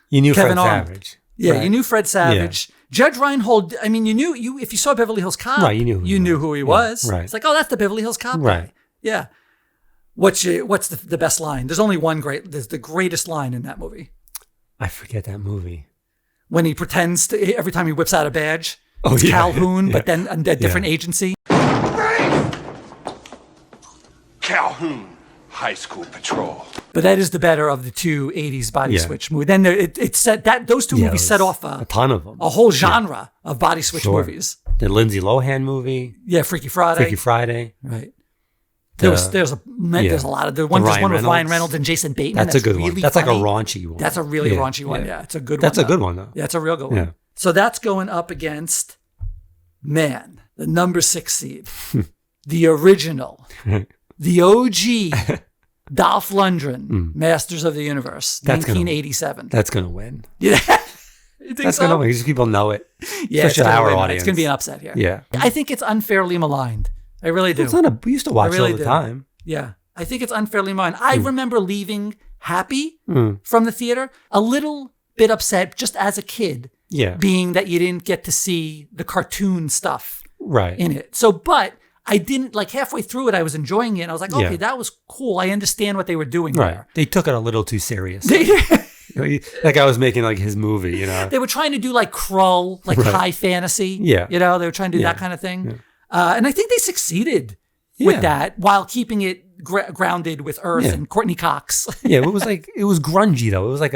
Speaker 2: You knew
Speaker 1: Kevin
Speaker 2: Fred
Speaker 1: Arnold.
Speaker 2: Savage.
Speaker 1: Yeah,
Speaker 2: right.
Speaker 1: you knew Fred Savage.
Speaker 2: Yeah.
Speaker 1: Judge Reinhold, I mean, if you saw Beverly Hills Cop,
Speaker 2: right, you knew
Speaker 1: who he was.
Speaker 2: Right.
Speaker 1: It's like, oh, that's the Beverly Hills Cop
Speaker 2: right.
Speaker 1: guy. Yeah. What's the best line? There's only one there's the greatest line in that movie.
Speaker 2: I forget that movie.
Speaker 1: When he pretends to, every time he whips out a badge, it's
Speaker 2: yeah,
Speaker 1: Calhoun, but then a different agency.
Speaker 7: Calhoun High School Patrol.
Speaker 1: But that is the better of the two 80s Body Switch movies. Then it set that those two movies set off
Speaker 2: a ton of them.
Speaker 1: A whole genre of Body Switch movies.
Speaker 2: The Lindsay Lohan movie.
Speaker 1: Yeah, Freaky Friday.
Speaker 2: Right.
Speaker 1: There's a lot of there's one with Ryan Reynolds and Jason Bateman.
Speaker 2: That's a good
Speaker 1: really
Speaker 2: one. That's
Speaker 1: funny.
Speaker 2: like a raunchy one.
Speaker 1: That's a really raunchy one. Yeah, it's a good one.
Speaker 2: That's a good one though.
Speaker 1: Yeah, it's a real good one.
Speaker 2: Yeah.
Speaker 1: So that's going up against the number 6 seed, the original, the OG Dolph Lundgren, Masters of the Universe, 1987.
Speaker 2: That's gonna win.
Speaker 1: Yeah. You think
Speaker 2: That's
Speaker 1: so?
Speaker 2: gonna win. Just people know it.
Speaker 1: Yeah,
Speaker 2: especially our
Speaker 1: win.
Speaker 2: audience.
Speaker 1: It's gonna be an upset here.
Speaker 2: Yeah.
Speaker 1: I think it's unfairly maligned. I really do.
Speaker 2: We used to watch it all the time.
Speaker 1: Yeah. I think it's unfairly maligned. I remember leaving happy from the theater, a little bit upset just as a kid.
Speaker 2: Yeah.
Speaker 1: Being that you didn't get to see the cartoon stuff
Speaker 2: right
Speaker 1: in it. So, but I didn't, like, halfway through it, I was enjoying it. And I was like, okay, that was cool. I understand what they were doing there.
Speaker 2: They took it a little too serious. That guy was making like his movie, you know.
Speaker 1: They were trying to do like Krull, like high fantasy.
Speaker 2: Yeah.
Speaker 1: You know, they were trying to do that kind of thing. Yeah. And I think they succeeded with that while keeping it grounded with Earth and Courtney Cox.
Speaker 2: Yeah, it was grungy though. It was like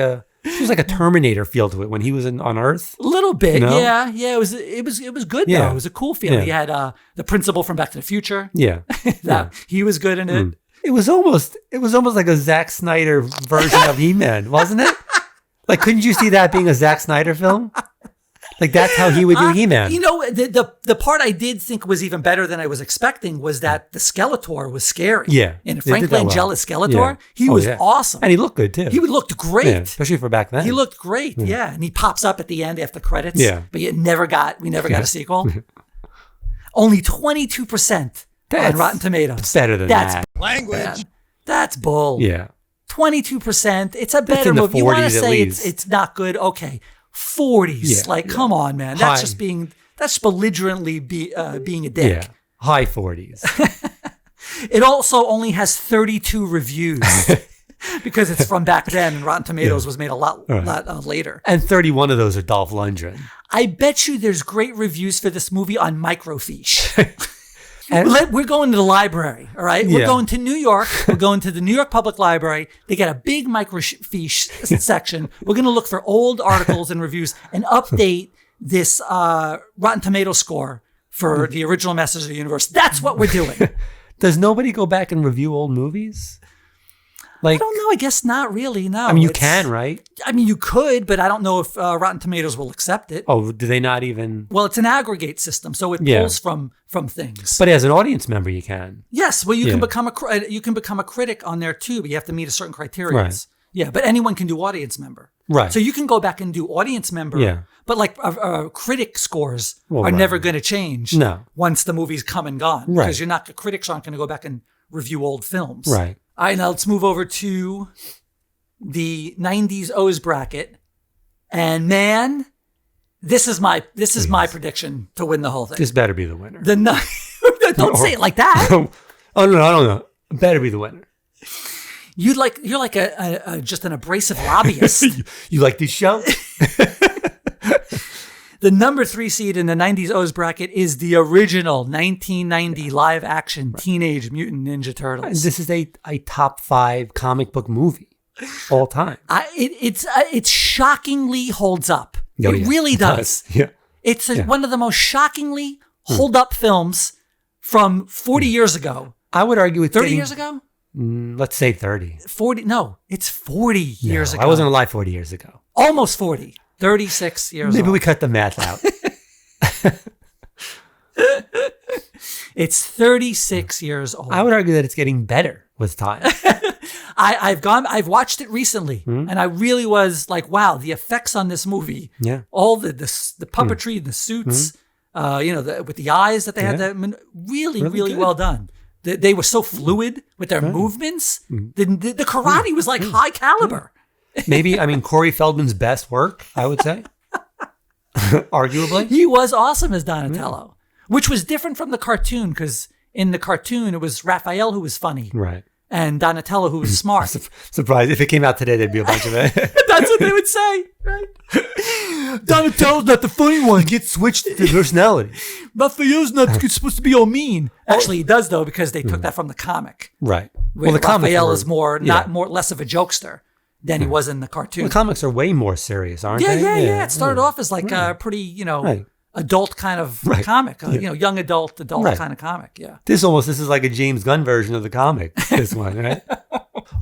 Speaker 2: a Terminator feel to it when he was on Earth.
Speaker 1: A little bit,
Speaker 2: you know?
Speaker 1: yeah. It was good though. It was a cool feeling. He had the principal from Back to the Future.
Speaker 2: Yeah,
Speaker 1: he was good in it.
Speaker 2: It was almost like a Zack Snyder version of He-Man, wasn't it? Like, couldn't you see that being a Zack Snyder film? Like, that's how he would do He-Man.
Speaker 1: You know, the part I did think was even better than I was expecting was that the Skeletor was scary. Yeah. And Frank Langella's Skeletor, he was awesome.
Speaker 2: And he looked good, too.
Speaker 1: He looked great.
Speaker 2: Yeah, especially for back then.
Speaker 1: He looked great, yeah. And he pops up at the end after credits. Yeah. But we never got a sequel. Only 22% on Rotten Tomatoes.
Speaker 2: Better than that.
Speaker 7: Language.
Speaker 1: Man, that's bull.
Speaker 2: Yeah.
Speaker 1: 22%. It's a better movie. You want to say it's not good? Okay. 40s. Yeah, come on, man. That's just belligerently being a dick.
Speaker 2: Yeah. High 40s.
Speaker 1: It also only has 32 reviews. because it's from back then, and Rotten Tomatoes was made a lot later.
Speaker 2: And 31 of those are Dolph Lundgren.
Speaker 1: I bet you there's great reviews for this movie on microfiche. We're going to the library, all right? We're going to New York. We're going to the New York Public Library. They got a big microfiche section. We're going to look for old articles and reviews and update this Rotten Tomato score for the original Masters of the Universe. That's what we're doing.
Speaker 2: Does nobody go back and review old movies? Like,
Speaker 1: I don't know. I guess not really, no.
Speaker 2: I mean, you can, right?
Speaker 1: I mean, you could, but I don't know if Rotten Tomatoes will accept it.
Speaker 2: Oh, do they not even?
Speaker 1: Well, it's an aggregate system, so it pulls from things.
Speaker 2: But as an audience member, you can.
Speaker 1: Yes, well, you can become a critic on there too, but you have to meet a certain criteria.
Speaker 2: Right.
Speaker 1: Yeah, but anyone can do audience member.
Speaker 2: Right.
Speaker 1: So you can go back and do audience member.
Speaker 2: Yeah.
Speaker 1: But like critic scores are never going to change.
Speaker 2: No.
Speaker 1: Once the movie's come and gone,
Speaker 2: right?
Speaker 1: Because critics aren't going to go back and review old films.
Speaker 2: Right.
Speaker 1: All right, now let's move over to the 90s O's bracket. And man, this is my prediction to win the whole thing.
Speaker 2: This better be the winner.
Speaker 1: Don't say it like that.
Speaker 2: Oh no, I don't know. Better be the winner.
Speaker 1: You're like a just an abrasive lobbyist.
Speaker 2: You like this show?
Speaker 1: The number 3 seed in the 90s O's bracket is the original 1990 live action Teenage Mutant Ninja Turtles.
Speaker 2: This is a top 5 comic book movie all time.
Speaker 1: It shockingly holds up. It really does.
Speaker 2: Yeah.
Speaker 1: It's one of the most shockingly hold up films from 40 years ago.
Speaker 2: I would argue it's
Speaker 1: 30 years ago?
Speaker 2: Let's say 30.
Speaker 1: 40. No, it's 40 years ago.
Speaker 2: I wasn't alive 40 years ago.
Speaker 1: Almost 40. 36 years
Speaker 2: Maybe
Speaker 1: old.
Speaker 2: we cut the math out.
Speaker 1: It's 36 years old.
Speaker 2: I would argue that it's getting better with time.
Speaker 1: I've watched it recently, and I really was like, wow, the effects on this movie.
Speaker 2: Yeah.
Speaker 1: All the puppetry, the suits, with the eyes that they had, really well done. They were so fluid with their movements. The karate was like high caliber.
Speaker 2: Maybe, Corey Feldman's best work, I would say. Arguably.
Speaker 1: He was awesome as Donatello, which was different from the cartoon, because in the cartoon, it was Raphael who was funny.
Speaker 2: Right.
Speaker 1: And Donatello who was smart.
Speaker 2: Surprised. If it came out today, there'd be a bunch of it.
Speaker 1: That's what they would say, right?
Speaker 2: Donatello's not the funny one. Get switched to personality.
Speaker 1: Raphael's not supposed to be all mean. Actually, he does, though, because they took that from the comic.
Speaker 2: Right.
Speaker 1: Well, the Raphael is less of a jokester than he was in the cartoon.
Speaker 2: Well, the comics are way more serious, aren't they?
Speaker 1: Yeah. It started off as like a pretty, adult kind of comic, young adult kind of comic. Yeah.
Speaker 2: This is like a James Gunn version of the comic. This one, right?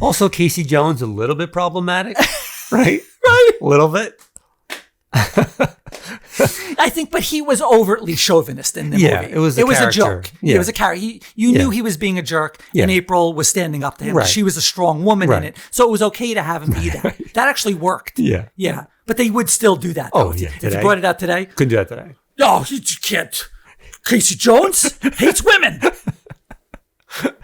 Speaker 2: Also, Casey Jones a little bit problematic, right?
Speaker 1: Right.
Speaker 2: A little bit.
Speaker 1: I think, but he was overtly chauvinist in the movie.
Speaker 2: It was a
Speaker 1: joke.
Speaker 2: Yeah.
Speaker 1: It was a character. You knew he was being a jerk, and April was standing up to him.
Speaker 2: Right.
Speaker 1: She was a strong woman in it, so it was okay to have him be that. That actually worked.
Speaker 2: Yeah.
Speaker 1: Yeah. But they would still do that, though. If you brought it out today.
Speaker 2: Couldn't do that today.
Speaker 1: No, you can't. Casey Jones hates women.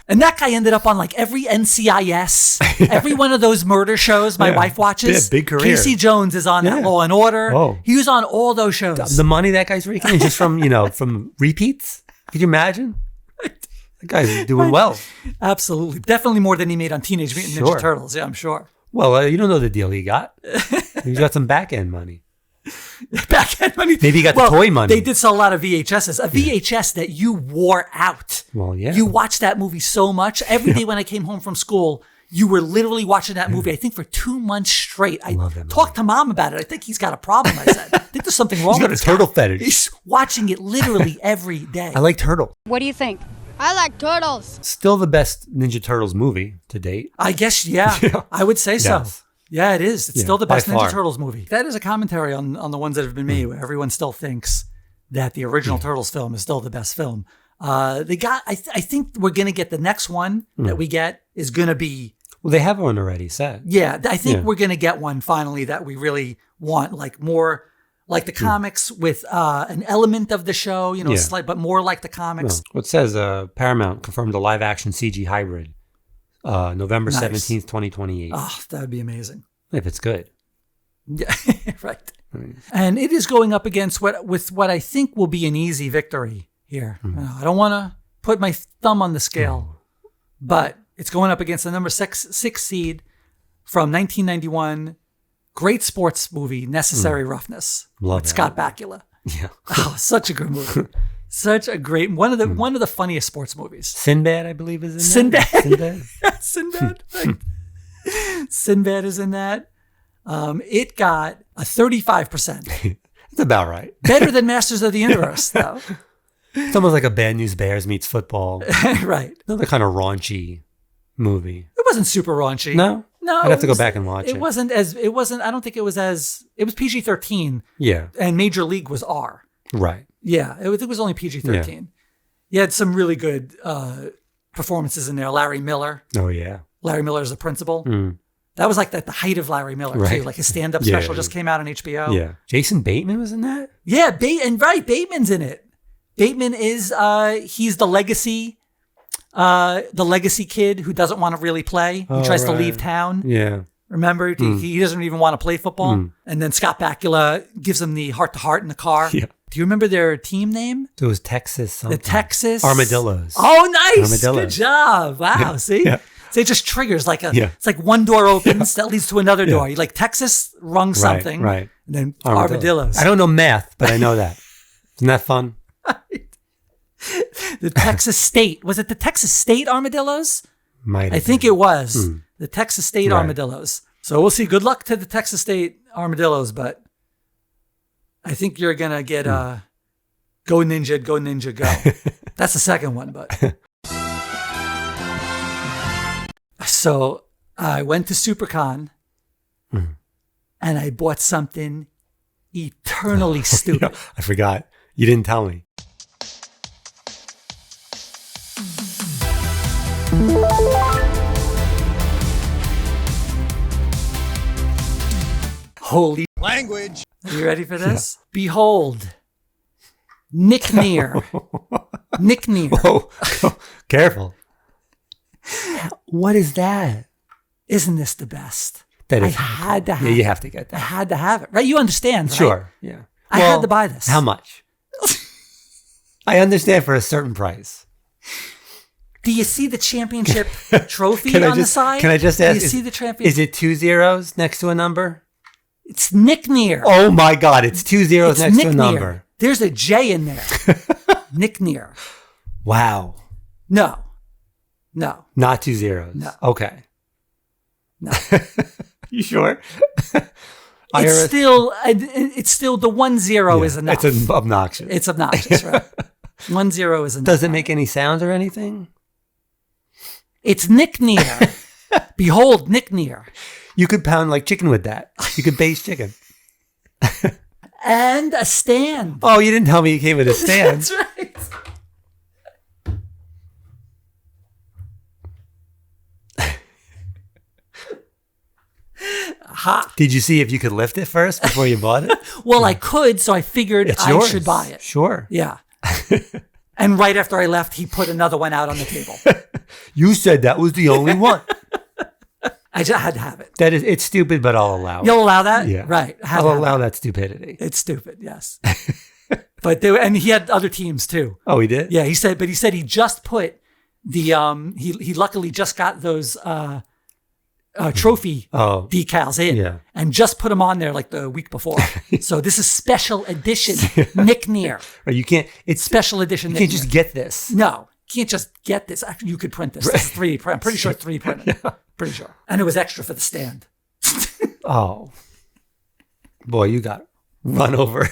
Speaker 1: And that guy ended up on like every NCIS, every one of those murder shows my wife watches.
Speaker 2: Big career.
Speaker 1: Casey Jones is on Law and Order.
Speaker 2: Oh.
Speaker 1: He was on all those shows.
Speaker 2: The money that guy's raking is just from, from repeats. Could you imagine? That guy's doing well.
Speaker 1: Absolutely. Definitely more than he made on Teenage Mutant Ninja Turtles. Yeah, I'm sure.
Speaker 2: Well, you don't know the deal he got. He got some back-end money.
Speaker 1: Back-end money?
Speaker 2: Maybe he got the toy money.
Speaker 1: They did sell a lot of VHSs. A VHS that you wore out.
Speaker 2: Well, yeah.
Speaker 1: You watched that movie so much. Every day when I came home from school, you were literally watching that movie, I think, for 2 months straight. I talked to Mom about it. I think he's got a problem, I said. I think there's something wrong with
Speaker 2: this guy. He's got a turtle fetish.
Speaker 1: He's watching it literally every day.
Speaker 2: I like Turtle.
Speaker 8: What do you think?
Speaker 9: I like turtles.
Speaker 2: Still the best Ninja Turtles movie to date.
Speaker 1: I guess, yeah. I would say so.
Speaker 2: Yes.
Speaker 1: Yeah, it is. It's still the best
Speaker 2: by
Speaker 1: Ninja
Speaker 2: far.
Speaker 1: Turtles movie. That is a commentary on the ones that have been made, where everyone still thinks that the original Turtles film is still the best film. I think we're going to get the next one that we get is going to be...
Speaker 2: Well, they have one already set.
Speaker 1: Yeah, I think we're going to get one finally that we really want, like more like the comics with an element of the show, but more like the comics.
Speaker 2: Well, it says Paramount confirmed a live-action CG hybrid. November 17th, 2028.
Speaker 1: Oh, that would be amazing.
Speaker 2: If it's good.
Speaker 1: Yeah, right. And it is going up against what I think will be an easy victory here. I don't want to put my thumb on the scale, but it's going up against the number six seed from 1991. Great sports movie, Necessary Roughness.
Speaker 2: Love
Speaker 1: with
Speaker 2: that
Speaker 1: Scott
Speaker 2: movie.
Speaker 1: Bakula.
Speaker 2: Yeah.
Speaker 1: Oh, such a good movie. Such a great one of the funniest sports movies.
Speaker 2: Sinbad, I believe, is in
Speaker 1: Sinbad.
Speaker 2: Sinbad.
Speaker 1: Sinbad. Right. Sinbad is in that. It got a 35%.
Speaker 2: It's about right.
Speaker 1: Better than Masters of the Universe, though.
Speaker 2: It's almost like a Bad News Bears meets football.
Speaker 1: Right.
Speaker 2: Another kind of raunchy movie.
Speaker 1: It wasn't super raunchy.
Speaker 2: No?
Speaker 1: No.
Speaker 2: I'd have to go back and watch it.
Speaker 1: It wasn't, I don't think it was PG-13
Speaker 2: Yeah.
Speaker 1: and Major League was R.
Speaker 2: Right.
Speaker 1: Yeah. It was only PG-13.
Speaker 2: Yeah.
Speaker 1: You had some really good performances in there. Larry Miller.
Speaker 2: Oh, yeah.
Speaker 1: Larry Miller as the principal. That was like the height of Larry Miller, too.
Speaker 2: Right.
Speaker 1: Like his stand-up
Speaker 2: Yeah,
Speaker 1: special just came out on HBO.
Speaker 2: Yeah. Jason Bateman was in that?
Speaker 1: Yeah, Bateman's in it. Bateman is he's the legacy kid who doesn't want to really play. He tries to leave town.
Speaker 2: Yeah.
Speaker 1: Remember, he doesn't even want to play football. And then Scott Bakula gives him the heart-to-heart in the car.
Speaker 2: Yeah.
Speaker 1: Do you remember their team name?
Speaker 2: It was Texas something.
Speaker 1: The Texas
Speaker 2: Armadillos.
Speaker 1: Oh, nice!
Speaker 2: Armadillos.
Speaker 1: Good job! Wow.
Speaker 2: Yeah.
Speaker 1: See,
Speaker 2: Yeah.
Speaker 1: so it just triggers like
Speaker 2: Yeah.
Speaker 1: it's like one door opens that leads to another door. You like Texas rung something,
Speaker 2: Right.
Speaker 1: And then armadillos.
Speaker 2: I don't know math, but I know that. Isn't that fun?
Speaker 1: The Texas State, was it the Texas State Armadillos?
Speaker 2: Might
Speaker 1: I
Speaker 2: have
Speaker 1: think
Speaker 2: been.
Speaker 1: it was the Texas State
Speaker 2: Right.
Speaker 1: Armadillos. So we'll see. Good luck to the Texas State Armadillos, but I think you're gonna get go ninja, go. That's the second one, but so I went to SuperCon and I bought something eternally stupid.
Speaker 2: Yeah, I forgot. You didn't tell me.
Speaker 1: Holy language! Are you ready for this? Yeah. Behold, KJICKNIR. KJICKNIR.
Speaker 2: Oh, careful. What is that?
Speaker 1: Isn't this the best?
Speaker 2: That
Speaker 1: I
Speaker 2: is
Speaker 1: had to have
Speaker 2: Yeah, you
Speaker 1: it.
Speaker 2: have to get
Speaker 1: I
Speaker 2: that.
Speaker 1: had to have it, right? You understand, right?
Speaker 2: Sure. Yeah.
Speaker 1: I had to buy this.
Speaker 2: How much? I understand for a certain price.
Speaker 1: Do you see the championship trophy on the side?
Speaker 2: Can I just ask?
Speaker 1: Do you see the championship?
Speaker 2: Is it 2 zeros next to a number?
Speaker 1: It's KJICKNIR.
Speaker 2: Oh my God! It's 2 zeros
Speaker 1: It's
Speaker 2: next to a
Speaker 1: KJICKNIR.
Speaker 2: number.
Speaker 1: There's a J in there. KJICKNIR.
Speaker 2: Wow.
Speaker 1: No.
Speaker 2: Not 2 zeros.
Speaker 1: No.
Speaker 2: Okay.
Speaker 1: No.
Speaker 2: You sure?
Speaker 1: It's still the 10 is enough.
Speaker 2: It's obnoxious.
Speaker 1: It's obnoxious, right? 10 is enough.
Speaker 2: Does it make any sound or anything?
Speaker 1: It's KJICKNIR. Behold, KJICKNIR.
Speaker 2: You could pound like chicken with that. You could base chicken.
Speaker 1: And a stand.
Speaker 2: Oh, you didn't tell me you came with a stand.
Speaker 1: That's right. Aha.
Speaker 2: Did you see if you could lift it first before you bought it?
Speaker 1: Well, I could, so I figured
Speaker 2: It's
Speaker 1: I
Speaker 2: yours.
Speaker 1: should buy it.
Speaker 2: Sure.
Speaker 1: Yeah. And right after I left, he put another one out on the table.
Speaker 2: You said that was the only one.
Speaker 1: I just had to have it.
Speaker 2: It's stupid, but I'll allow it.
Speaker 1: You'll allow that?
Speaker 2: Yeah.
Speaker 1: Right.
Speaker 2: I'll allow that stupidity.
Speaker 1: It's stupid, yes. But and he had other teams too.
Speaker 2: Oh, he did?
Speaker 1: Yeah, he said he just put the he luckily just got those trophy decals in,
Speaker 2: Yeah.
Speaker 1: and just put them on there like the week before. So this is special edition KJICKNIR.
Speaker 2: Or you can't. It's
Speaker 1: Special edition.
Speaker 2: You can't
Speaker 1: KJICKNIR.
Speaker 2: just get this.
Speaker 1: No, you can't just get this. Actually, you could print this. This is 3D print. I'm pretty sure it's 3D printed. Pretty sure. And it was extra for the stand.
Speaker 2: Oh, boy, you got run over.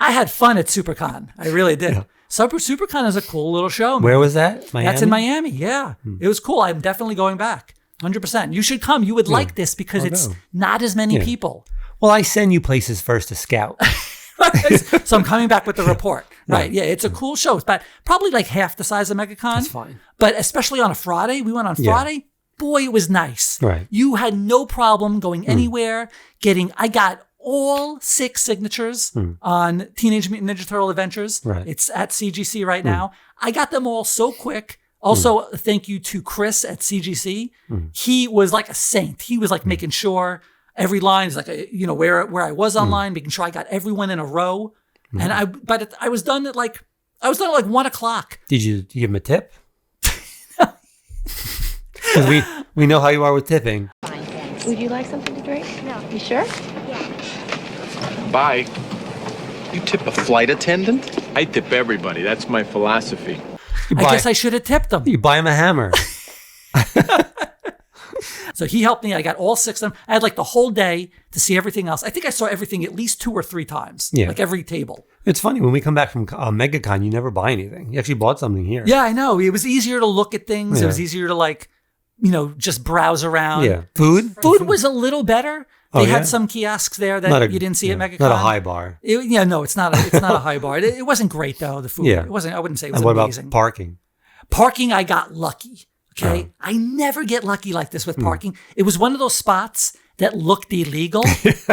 Speaker 1: I had fun at SuperCon. I really did.
Speaker 2: Yeah.
Speaker 1: SuperCon is a cool little show. Man.
Speaker 2: Where was that? Miami?
Speaker 1: That's in Miami. Yeah. It was cool. I'm definitely going back. 100%. You should come. You would like this because
Speaker 2: I'll
Speaker 1: it's
Speaker 2: go.
Speaker 1: not as many
Speaker 2: Yeah.
Speaker 1: people.
Speaker 2: Well, I send you places first to scout.
Speaker 1: So I'm coming back with the report. Right. Yeah. It's a cool show. It's about probably like half the size of MegaCon.
Speaker 2: That's fine.
Speaker 1: But especially on a Friday, we went on Friday. Boy, it was nice.
Speaker 2: Right.
Speaker 1: You had no problem going anywhere, I got all 6 signatures on Teenage Mutant Ninja Turtle Adventures.
Speaker 2: Right.
Speaker 1: It's at CGC right now. I got them all so quick. Also, thank you to Chris at CGC. He was like a saint. He was like making sure every line is like, where I was online, making sure I got everyone in a row. And I was done at like 1 o'clock.
Speaker 2: Did you give him a tip? 'Cause we know how you are with tipping.
Speaker 8: Would you like something to drink? No. You sure?
Speaker 7: Bye.
Speaker 3: You tip a flight attendant?
Speaker 7: I tip everybody. That's my philosophy.
Speaker 1: I guess I should have tipped him.
Speaker 2: You buy him a hammer.
Speaker 1: So he helped me. I got all 6 of them. I had like the whole day to see everything else. I think I saw everything at least 2 or 3 times.
Speaker 2: Yeah.
Speaker 1: Like every table.
Speaker 2: It's funny, when we come back from MegaCon, you never buy anything. You actually bought something here.
Speaker 1: Yeah, I know. It was easier to look at things.
Speaker 2: Yeah.
Speaker 1: It was easier to like, just browse around.
Speaker 2: Yeah. Food
Speaker 1: was a little better. They had some kiosks there that you didn't see at MegaCon.
Speaker 2: Not a high bar.
Speaker 1: No, it's not a high bar. It wasn't great though, the food.
Speaker 2: Yeah.
Speaker 1: It wasn't, I wouldn't say it was
Speaker 2: And what
Speaker 1: amazing.
Speaker 2: about parking?
Speaker 1: Parking, I got lucky. Okay. I never get lucky like this with parking. It was one of those spots that looked illegal.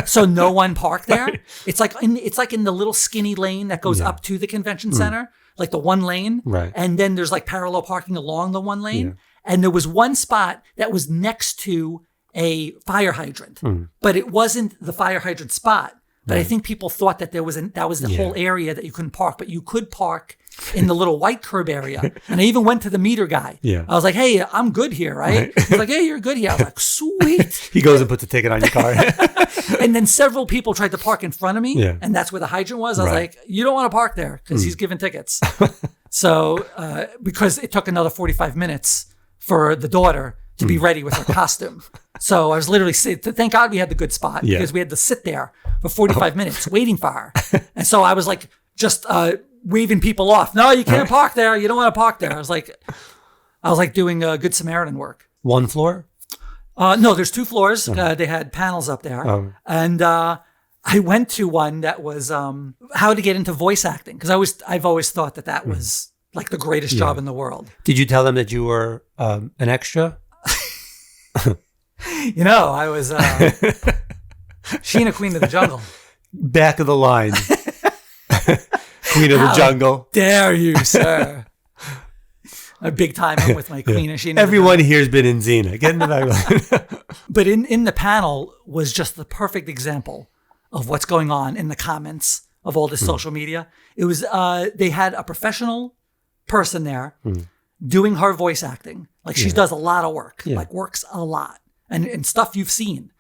Speaker 1: So no one parked there. Right. It's like in the little skinny lane that goes up to the convention center, like the one lane.
Speaker 2: Right.
Speaker 1: And then there's like parallel parking along the one lane. Yeah. And there was one spot that was next to a fire hydrant, but it wasn't the fire hydrant spot. But I think people thought that that was the whole area that you couldn't park, but you could park in the little white curb area. And I even went to the meter guy. Yeah. I was like, hey, I'm good here, right? He's like, hey, you're good here. I was like, sweet.
Speaker 2: He goes and puts a ticket on your car.
Speaker 1: And then several people tried to park in front of me. Yeah. And that's where the hydrant was. I was like, you don't want to park there because he's giving tickets. So because it took another 45 minutes for the daughter to be ready with her costume. So I was literally thank God we had the good spot because we had to sit there for 45 minutes waiting for her. And so I was like, just waving people off. No, you can't park there. You don't want to park there. I was like doing Good Samaritan work.
Speaker 2: One floor?
Speaker 1: No, there's 2 floors. They had panels up there. And I went to one that was how to get into voice acting. Because I've always thought that was like the greatest job in the world.
Speaker 2: Did you tell them that you were an extra?
Speaker 1: I was Sheena Queen of the Jungle.
Speaker 2: Back of the line. Queen of the Jungle.
Speaker 1: Dare you, sir? A big time I'm with my Queen of Sheena.
Speaker 2: Everyone here's been in Xena. Get in the back.
Speaker 1: But in the panel was just the perfect example of what's going on in the comments of all this social media. It was they had a professional person there doing her voice acting. Like she does a lot of work, like works a lot and stuff you've seen.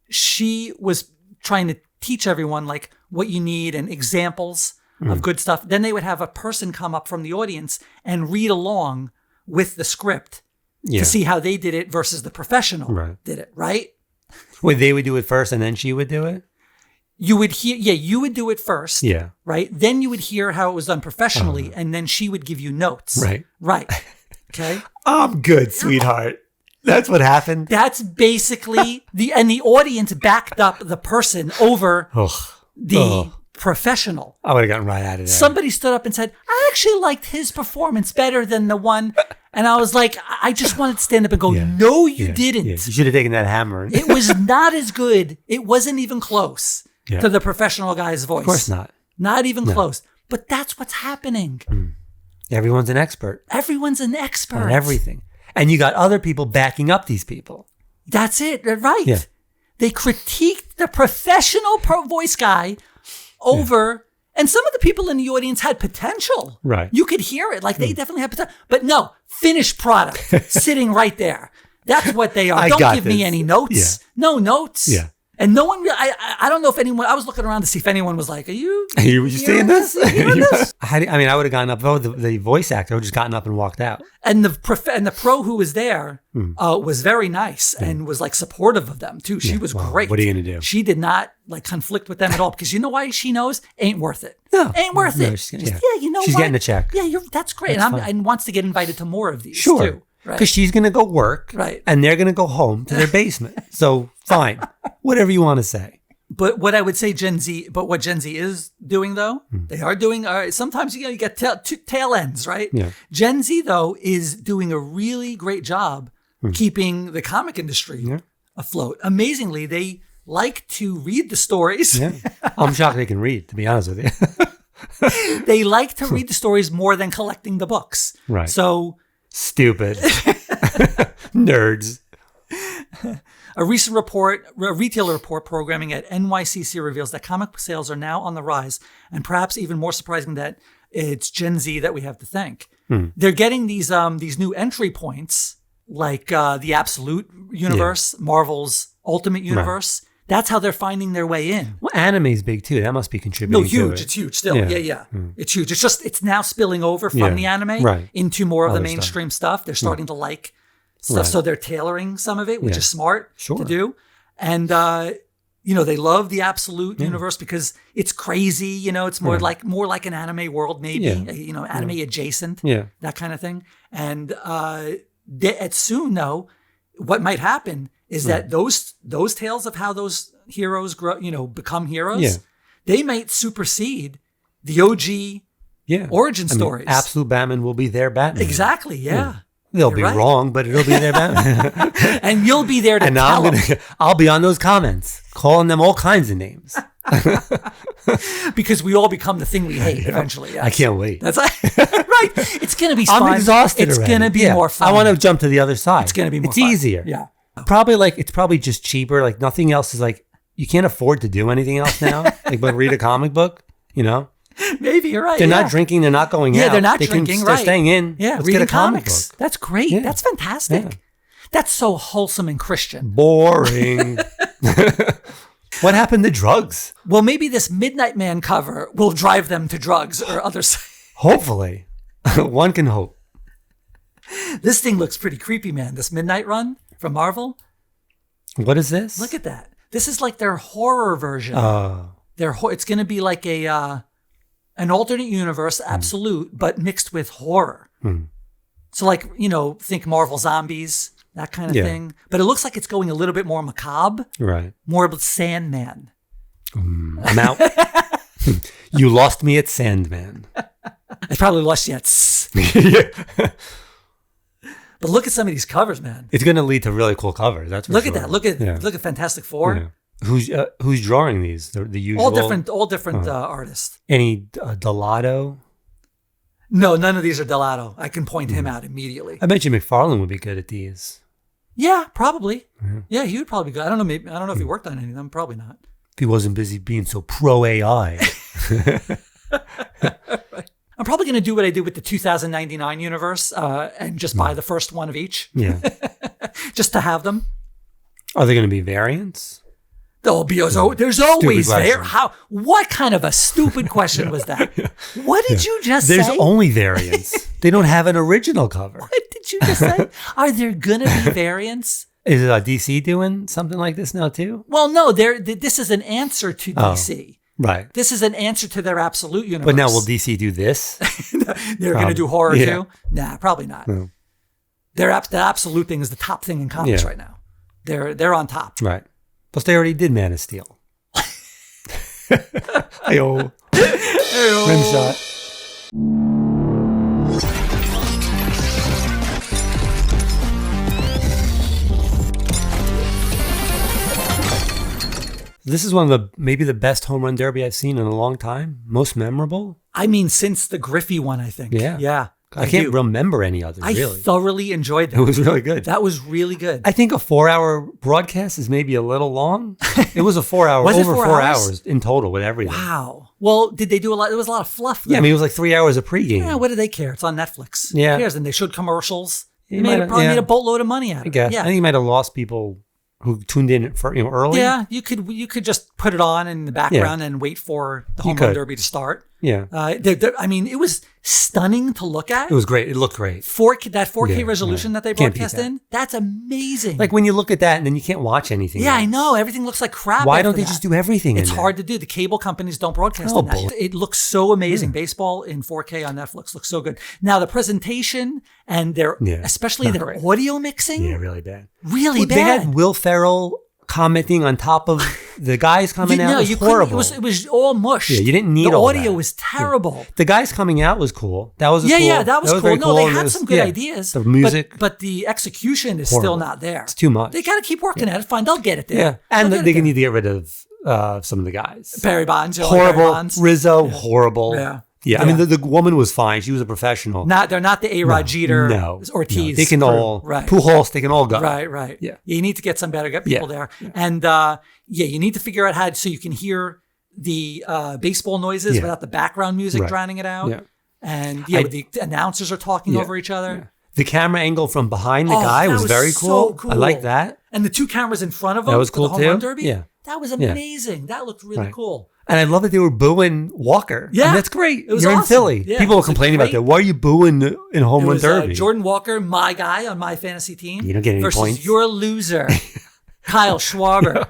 Speaker 1: She was trying to teach everyone like what you need and examples of good stuff. Then they would have a person come up from the audience and read along with the script to see how they did it versus the professional did it, right?
Speaker 2: Wait, they would do it first and then she would do it?
Speaker 1: You would hear, you would do it first, right? Then you would hear how it was done professionally, and then she would give you notes. Right. Okay?
Speaker 2: I'm good, sweetheart. That's what happened.
Speaker 1: That's basically the audience backed up the person over the professional.
Speaker 2: I would have gotten right out of there.
Speaker 1: Somebody stood up and said, I actually liked his performance better than the one. And I was like, I just wanted to stand up and go, no, you didn't.
Speaker 2: Yeah. You should have taken that hammer.
Speaker 1: It was not as good. It wasn't even close to the professional guy's voice.
Speaker 2: Of course not.
Speaker 1: Not even close. But that's what's happening.
Speaker 2: Everyone's an expert.
Speaker 1: Everyone's an expert.
Speaker 2: On everything. And you got other people backing up these people.
Speaker 1: That's it. Right.
Speaker 2: Yeah.
Speaker 1: They critiqued the professional voice guy over, and some of the people in the audience had potential.
Speaker 2: Right.
Speaker 1: You could hear it. Like they definitely had potential. But no, finished product sitting right there. That's what they are. Don't give me any notes.
Speaker 2: Yeah.
Speaker 1: No notes.
Speaker 2: Yeah.
Speaker 1: And no one, I don't know if anyone, I was looking around to see if anyone was like, are you
Speaker 2: seeing this?
Speaker 1: this?
Speaker 2: I mean, I would have gotten up, though, the voice actor would have just gotten up and walked out.
Speaker 1: And the pro who was there was very nice and was like supportive of them too. She was great.
Speaker 2: What are you going to do?
Speaker 1: She did not like conflict with them at all because you know why she knows? Ain't worth it.
Speaker 2: No.
Speaker 1: Ain't worth it. You know
Speaker 2: she's getting a check.
Speaker 1: Yeah, that's great. And wants to get invited to more of these too.
Speaker 2: Because she's going to go work and they're going to go home to their basement. So fine, whatever you want to say.
Speaker 1: But what I would say what Gen Z is doing though, they are doing, sometimes you get tail ends, right?
Speaker 2: Yeah.
Speaker 1: Gen Z though is doing a really great job keeping the comic industry afloat. Amazingly, they like to read the stories.
Speaker 2: Yeah. I'm shocked they can read, to be honest with you.
Speaker 1: They like to read the stories more than collecting the books.
Speaker 2: Right.
Speaker 1: So
Speaker 2: stupid. Nerds.
Speaker 1: A recent retailer report programming at NYCC reveals that comic book sales are now on the rise, and perhaps even more surprising that it's Gen Z that we have to thank. They're getting these new entry points like the Absolute Universe, Marvel's Ultimate Universe. That's how they're finding their way in.
Speaker 2: Well, anime's big too. That must be contributing.
Speaker 1: No, huge.
Speaker 2: To it.
Speaker 1: It's huge still. Yeah. It's huge. It's now spilling over from the anime into more of the mainstream stuff. They're starting to like stuff, so they're tailoring some of it, which is smart to do. And they love the Absolute Universe because it's crazy. It's more like an anime world, maybe. Anime adjacent. That kind of thing. And soon, though, what might happen is that those tales of how those heroes grow, become heroes, they might supersede the OG origin stories.
Speaker 2: Absolute Batman will be their Batman.
Speaker 1: Exactly, yeah.
Speaker 2: They'll be wrong, but it'll be their Batman.
Speaker 1: And you'll be there to tell them.
Speaker 2: I'll be on those comments, calling them all kinds of names.
Speaker 1: Because we all become the thing we hate eventually. Yes.
Speaker 2: I can't wait.
Speaker 1: That's right. It's going to be fun.
Speaker 2: I'm exhausted
Speaker 1: It's
Speaker 2: already.
Speaker 1: going to be more fun.
Speaker 2: I want to jump to the other side.
Speaker 1: It's going to be more
Speaker 2: It's
Speaker 1: fun.
Speaker 2: easier.
Speaker 1: Yeah.
Speaker 2: It's probably just cheaper. Like nothing else is like, you can't afford to do anything else now. But read a comic book,
Speaker 1: Maybe you're right.
Speaker 2: They're not drinking. They're not going out.
Speaker 1: Yeah, they're not drinking.
Speaker 2: They're staying in.
Speaker 1: Yeah,
Speaker 2: Let's
Speaker 1: reading
Speaker 2: get a comic
Speaker 1: comics.
Speaker 2: book.
Speaker 1: That's great.
Speaker 2: Yeah.
Speaker 1: That's fantastic.
Speaker 2: Yeah.
Speaker 1: That's so wholesome and Christian.
Speaker 2: Boring. What happened to drugs?
Speaker 1: Well, maybe this Midnight Man cover will drive them to drugs or others.
Speaker 2: Hopefully. One can hope.
Speaker 1: This thing looks pretty creepy, man. This Midnight Run from Marvel.
Speaker 2: What is this?
Speaker 1: Look at that. This is like their horror version. It's going to be like an alternate universe, Absolute, but mixed with horror. So like, think Marvel Zombies, that kind of thing. But it looks like it's going a little bit more macabre.
Speaker 2: Right.
Speaker 1: More of Sandman.
Speaker 2: I'm out. You lost me at Sandman.
Speaker 1: I probably lost you at But look at some of these covers, man.
Speaker 2: It's going to lead to really cool covers. That's for
Speaker 1: Look
Speaker 2: sure.
Speaker 1: at that. Look at Fantastic Four.
Speaker 2: Yeah. Who's drawing these? The usual.
Speaker 1: All different artists.
Speaker 2: Any Delato?
Speaker 1: No, none of these are Delato. I can point him out immediately.
Speaker 2: I bet you McFarlane would be good at these.
Speaker 1: Yeah, probably. Yeah, he would probably be good. I don't know. Maybe I don't know if he worked on any of them. Probably not.
Speaker 2: If he wasn't busy being so pro AI.
Speaker 1: I'm probably going to do what I did with the 2099 universe and just buy the first one of each.
Speaker 2: Yeah.
Speaker 1: Just to have them.
Speaker 2: Are there going to be variants?
Speaker 1: There's always there. What kind of a stupid question was that? What did you just say?
Speaker 2: There's only variants. They don't have an original cover.
Speaker 1: What did you just say? Are there going to be variants?
Speaker 2: Is DC doing something like this now too?
Speaker 1: Well, no. This is an answer to DC.
Speaker 2: Right.
Speaker 1: This is an answer to their Absolute Universe.
Speaker 2: But now will DC do this?
Speaker 1: They're going to do horror too? Nah, probably not. No. The Absolute thing is the top thing in comics right now. They're on top.
Speaker 2: Right. Plus, they already did Man of Steel. Hey-o. Rim shot. This is one of maybe the best home run derby I've seen in a long time. Most memorable.
Speaker 1: I mean, since the Griffey one, I think.
Speaker 2: Yeah. I can't remember any others, really.
Speaker 1: I thoroughly enjoyed that.
Speaker 2: It was really good.
Speaker 1: That was really good.
Speaker 2: I think a 4-hour broadcast is maybe a little long. It was a 4-hour, over 4 hours in total with everything.
Speaker 1: Wow. Well, did they do a lot? There was a lot of fluff. Though.
Speaker 2: Yeah, I mean, it was like 3 hours of pregame.
Speaker 1: Yeah, what do they care? It's on Netflix.
Speaker 2: Yeah.
Speaker 1: Who cares? And they showed commercials. They
Speaker 2: probably
Speaker 1: made a boatload of money out of it.
Speaker 2: I guess.
Speaker 1: Yeah.
Speaker 2: I think you might have lost people who tuned in for early.
Speaker 1: Yeah, you could just put it on in the background and wait for the home run derby to start.
Speaker 2: Yeah.
Speaker 1: I mean, it was stunning to look at.
Speaker 2: It was great. It looked great.
Speaker 1: 4K resolution that they broadcast in, that's amazing.
Speaker 2: Like when you look at that and then you can't watch anything
Speaker 1: Yeah,
Speaker 2: else.
Speaker 1: I know. Everything looks like crap.
Speaker 2: Why don't they just do everything
Speaker 1: It's
Speaker 2: in
Speaker 1: hard
Speaker 2: there?
Speaker 1: to do. The cable companies don't broadcast in that. It looks so amazing. Baseball in 4K on Netflix looks so good. Now, the presentation and especially their audio mixing.
Speaker 2: Yeah, really bad.
Speaker 1: Really bad.
Speaker 2: They had Will Ferrell commenting on top of the guys coming out. It was horrible.
Speaker 1: It was all mush.
Speaker 2: Yeah, you didn't need
Speaker 1: the
Speaker 2: all
Speaker 1: audio
Speaker 2: that.
Speaker 1: was terrible.
Speaker 2: Yeah. The guys coming out was cool. That was
Speaker 1: that was cool.
Speaker 2: very
Speaker 1: No, they
Speaker 2: and
Speaker 1: had some good ideas.
Speaker 2: The music,
Speaker 1: but the execution is still not there.
Speaker 2: It's too much.
Speaker 1: They got to keep working at it. Fine, they'll get it there.
Speaker 2: Yeah, and they need to get rid of some of the guys.
Speaker 1: Barry Bonds,
Speaker 2: horrible.
Speaker 1: Barry Bonds.
Speaker 2: Rizzo, horrible.
Speaker 1: Yeah.
Speaker 2: I mean, the woman was fine. She was a professional.
Speaker 1: They're not the A-Rod Jeter, Ortiz.
Speaker 2: They can all, Pujols, they can all go.
Speaker 1: Right.
Speaker 2: Yeah.
Speaker 1: You need to get some better people there. Yeah. And you need to figure out how so you can hear the baseball noises without the background music drowning it out.
Speaker 2: Yeah.
Speaker 1: And the announcers are talking over each other.
Speaker 2: The camera angle from behind the guy
Speaker 1: that
Speaker 2: was very cool.
Speaker 1: so cool.
Speaker 2: I like that.
Speaker 1: And the two cameras in front of him.
Speaker 2: That was
Speaker 1: for
Speaker 2: cool
Speaker 1: the Home Run
Speaker 2: too.
Speaker 1: Derby.
Speaker 2: Yeah.
Speaker 1: That was amazing. That looked really cool.
Speaker 2: And I love that they were booing Walker.
Speaker 1: Yeah.
Speaker 2: I mean, that's great.
Speaker 1: It was
Speaker 2: You're in
Speaker 1: awesome.
Speaker 2: Philly.
Speaker 1: Yeah,
Speaker 2: People
Speaker 1: it
Speaker 2: were
Speaker 1: was a
Speaker 2: complaining about
Speaker 1: great-
Speaker 2: that. Why are you booing in Home
Speaker 1: It
Speaker 2: Run
Speaker 1: was
Speaker 2: Derby?
Speaker 1: Jordan Walker, my guy on my fantasy team.
Speaker 2: You don't get any
Speaker 1: versus
Speaker 2: points.
Speaker 1: your loser, Kyle Schwarber.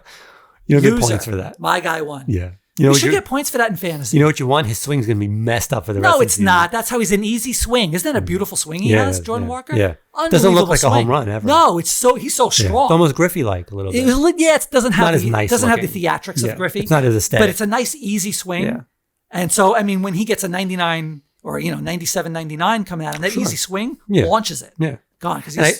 Speaker 2: You don't
Speaker 1: Loser.
Speaker 2: get points for that.
Speaker 1: My guy won.
Speaker 2: Yeah. You know
Speaker 1: You
Speaker 2: what
Speaker 1: should
Speaker 2: you're-
Speaker 1: get points for that in fantasy.
Speaker 2: You know what you want? His swing's going to be messed up for the rest of
Speaker 1: No,
Speaker 2: the
Speaker 1: it's
Speaker 2: season.
Speaker 1: not. That's how he's an easy swing. Isn't that a beautiful swing he has, Jordan Walker?
Speaker 2: Yeah. Doesn't look
Speaker 1: Unbelievable
Speaker 2: like a home
Speaker 1: swing.
Speaker 2: run ever.
Speaker 1: No, he's so strong.
Speaker 2: It's almost Griffey-like a little bit.
Speaker 1: It doesn't have
Speaker 2: Not as
Speaker 1: the,
Speaker 2: nice
Speaker 1: doesn't have the
Speaker 2: looking.
Speaker 1: theatrics
Speaker 2: Yeah,
Speaker 1: of Griffey.
Speaker 2: it's not as aesthetic.
Speaker 1: But it's a nice, easy swing.
Speaker 2: Yeah.
Speaker 1: And so, I mean, when he gets a 99 or 97, 99 coming out, and that easy swing launches it.
Speaker 2: Yeah.
Speaker 1: Gone because
Speaker 2: And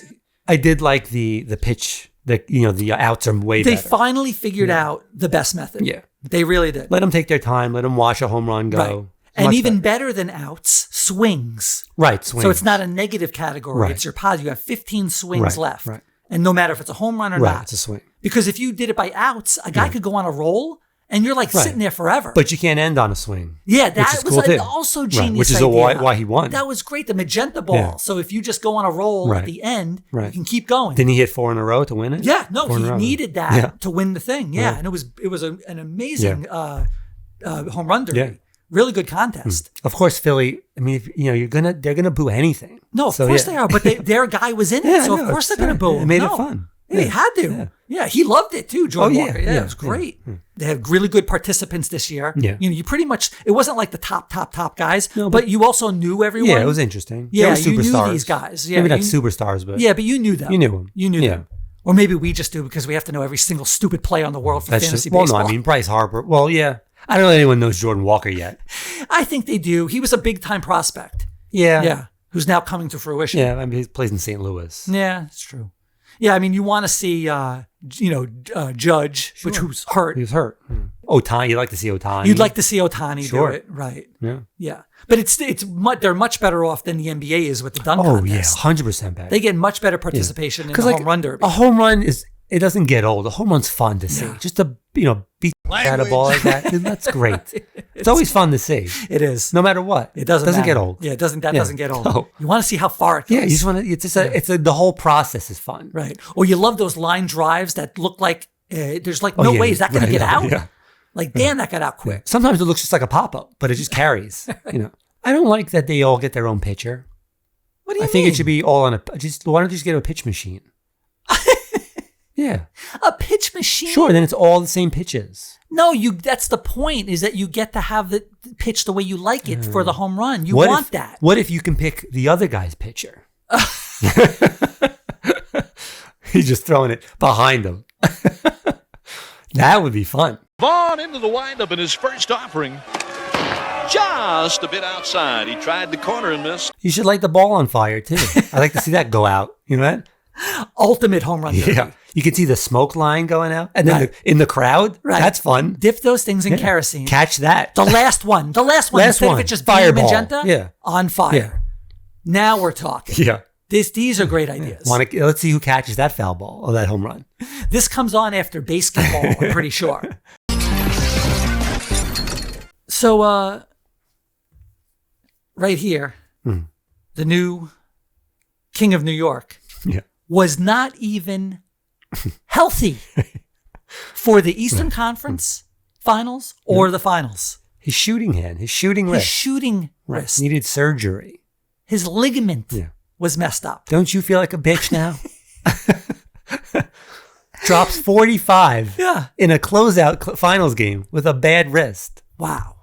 Speaker 2: I did like the pitch. The outs are way
Speaker 1: they
Speaker 2: better.
Speaker 1: finally figured out the best method.
Speaker 2: Yeah.
Speaker 1: They really did.
Speaker 2: Let them take their time. Let them watch a home run go.
Speaker 1: Right.
Speaker 2: It's
Speaker 1: And
Speaker 2: much
Speaker 1: even
Speaker 2: better.
Speaker 1: better than outs, swings.
Speaker 2: Right, swings.
Speaker 1: So it's not a negative category.
Speaker 2: Right.
Speaker 1: It's your positive. You have 15 swings
Speaker 2: Right,
Speaker 1: left.
Speaker 2: right.
Speaker 1: And no matter if it's a home run or
Speaker 2: Right,
Speaker 1: not.
Speaker 2: it's a swing.
Speaker 1: Because if you did it by outs, a guy could go on a roll and you're like sitting there forever.
Speaker 2: But you can't end on a swing.
Speaker 1: Yeah,
Speaker 2: which
Speaker 1: that
Speaker 2: is
Speaker 1: was
Speaker 2: cool too.
Speaker 1: also
Speaker 2: Right,
Speaker 1: genius.
Speaker 2: which is
Speaker 1: idea.
Speaker 2: why he won.
Speaker 1: That was great. The magenta ball.
Speaker 2: Yeah.
Speaker 1: So if you just go on a roll at
Speaker 2: Right.
Speaker 1: the end, you
Speaker 2: Right.
Speaker 1: can keep going.
Speaker 2: Didn't he hit 4 in a row to win it?
Speaker 1: Yeah, no,
Speaker 2: 4 in a
Speaker 1: he
Speaker 2: row.
Speaker 1: needed that
Speaker 2: Yeah.
Speaker 1: to win the thing. Yeah,
Speaker 2: Right.
Speaker 1: and it was an amazing home run derby.
Speaker 2: Yeah.
Speaker 1: Really good contest.
Speaker 2: Of course, Philly. I mean, they're gonna boo anything.
Speaker 1: No, of course they are. But their guy was in it,
Speaker 2: Yeah,
Speaker 1: so
Speaker 2: no,
Speaker 1: of course
Speaker 2: it's
Speaker 1: they're going to
Speaker 2: fine.
Speaker 1: boo him.
Speaker 2: It made it
Speaker 1: No.
Speaker 2: fun.
Speaker 1: Yeah, he had to. Yeah, he loved it too, Jordan Walker. Yeah, it was great. They had really good participants this year.
Speaker 2: Yeah.
Speaker 1: You pretty much, it wasn't like the top guys,
Speaker 2: No,
Speaker 1: but you also knew everyone.
Speaker 2: Yeah, it was interesting.
Speaker 1: Yeah,
Speaker 2: They were
Speaker 1: you knew
Speaker 2: superstars.
Speaker 1: these guys. Yeah,
Speaker 2: Maybe not
Speaker 1: you-
Speaker 2: superstars, but
Speaker 1: Yeah, but you knew them.
Speaker 2: You knew them.
Speaker 1: You knew
Speaker 2: Yeah.
Speaker 1: them. Or maybe we just do because we have to know every single stupid player in the world for
Speaker 2: that's
Speaker 1: fantasy
Speaker 2: just. Well,
Speaker 1: baseball.
Speaker 2: no, I mean Bryce Harper. Well, yeah, I don't know anyone knows Jordan Walker yet.
Speaker 1: I think they do. He was a big time prospect.
Speaker 2: Yeah,
Speaker 1: Yeah. Who's now coming to fruition.
Speaker 2: yeah. I mean, he plays in St. Louis.
Speaker 1: Yeah, it's true. Yeah, I mean, you want to see, Judge, which was hurt.
Speaker 2: He was hurt. Otani, you'd like to see Otani.
Speaker 1: You'd like to see Otani
Speaker 2: Sure.
Speaker 1: do it, right?
Speaker 2: Yeah.
Speaker 1: Yeah, but they're much better off than the NBA is with the dunk
Speaker 2: Oh
Speaker 1: contest.
Speaker 2: yeah, 100% better.
Speaker 1: They get much better participation in the
Speaker 2: like
Speaker 1: home run derby.
Speaker 2: a home run it doesn't get old. A home run's fun to see. Just to beat at a ball like that. That's great. It's always fun to see.
Speaker 1: It is.
Speaker 2: No matter what.
Speaker 1: It doesn't
Speaker 2: get
Speaker 1: matter.
Speaker 2: old.
Speaker 1: Yeah, it doesn't. That doesn't get old.
Speaker 2: No.
Speaker 1: You want to see how far it goes.
Speaker 2: Yeah, you just want to. It's the whole process is fun.
Speaker 1: Right. Or you love those line drives that look like there's like no
Speaker 2: yeah,
Speaker 1: way is that going to
Speaker 2: right,
Speaker 1: get
Speaker 2: yeah,
Speaker 1: out.
Speaker 2: yeah.
Speaker 1: Like damn, that got out quick.
Speaker 2: Sometimes it looks just like a pop up, but it just carries. I don't like that they all get their own pitcher.
Speaker 1: What do you
Speaker 2: I
Speaker 1: mean?
Speaker 2: think it should be all on a. Why don't you just get a pitch machine? Yeah.
Speaker 1: A pitch machine.
Speaker 2: Sure. Then it's all the same pitches.
Speaker 1: No, that's the point. Is that you get to have the pitch the way you like it for the home run. You want that.
Speaker 2: What if you can pick the other guy's pitcher? He's just throwing it behind him. That would be fun.
Speaker 9: Vaughn into the windup in his first offering. Just a bit outside. He tried the corner and missed.
Speaker 2: You should light the ball on fire too. I like to see that go out. You know what?
Speaker 1: Ultimate home run derby.
Speaker 2: Yeah. You can see the smoke line going out, and then
Speaker 1: Right.
Speaker 2: in the crowd.
Speaker 1: Right.
Speaker 2: That's fun.
Speaker 1: Dip those things in
Speaker 2: Yeah.
Speaker 1: kerosene.
Speaker 2: Catch that.
Speaker 1: The last one.
Speaker 2: Last
Speaker 1: Instead
Speaker 2: one.
Speaker 1: of it just being
Speaker 2: Fireball.
Speaker 1: magenta,
Speaker 2: Yeah.
Speaker 1: on fire.
Speaker 2: Yeah.
Speaker 1: Now we're talking.
Speaker 2: Yeah.
Speaker 1: These are great ideas.
Speaker 2: Let's see who catches that foul ball or that home run.
Speaker 1: This comes on after basketball, I'm pretty sure. So, right here, the new King of New York
Speaker 2: Yeah.
Speaker 1: was not even healthy for the Eastern Conference Finals or the Finals.
Speaker 2: His shooting hand, his shooting
Speaker 1: His
Speaker 2: wrist
Speaker 1: shooting wrist,
Speaker 2: needed surgery.
Speaker 1: his ligament
Speaker 2: Yeah.
Speaker 1: was messed up.
Speaker 2: Don't you feel like a bitch now? Drops 45
Speaker 1: Yeah.
Speaker 2: in a closeout finals game with a bad wrist.
Speaker 1: Wow.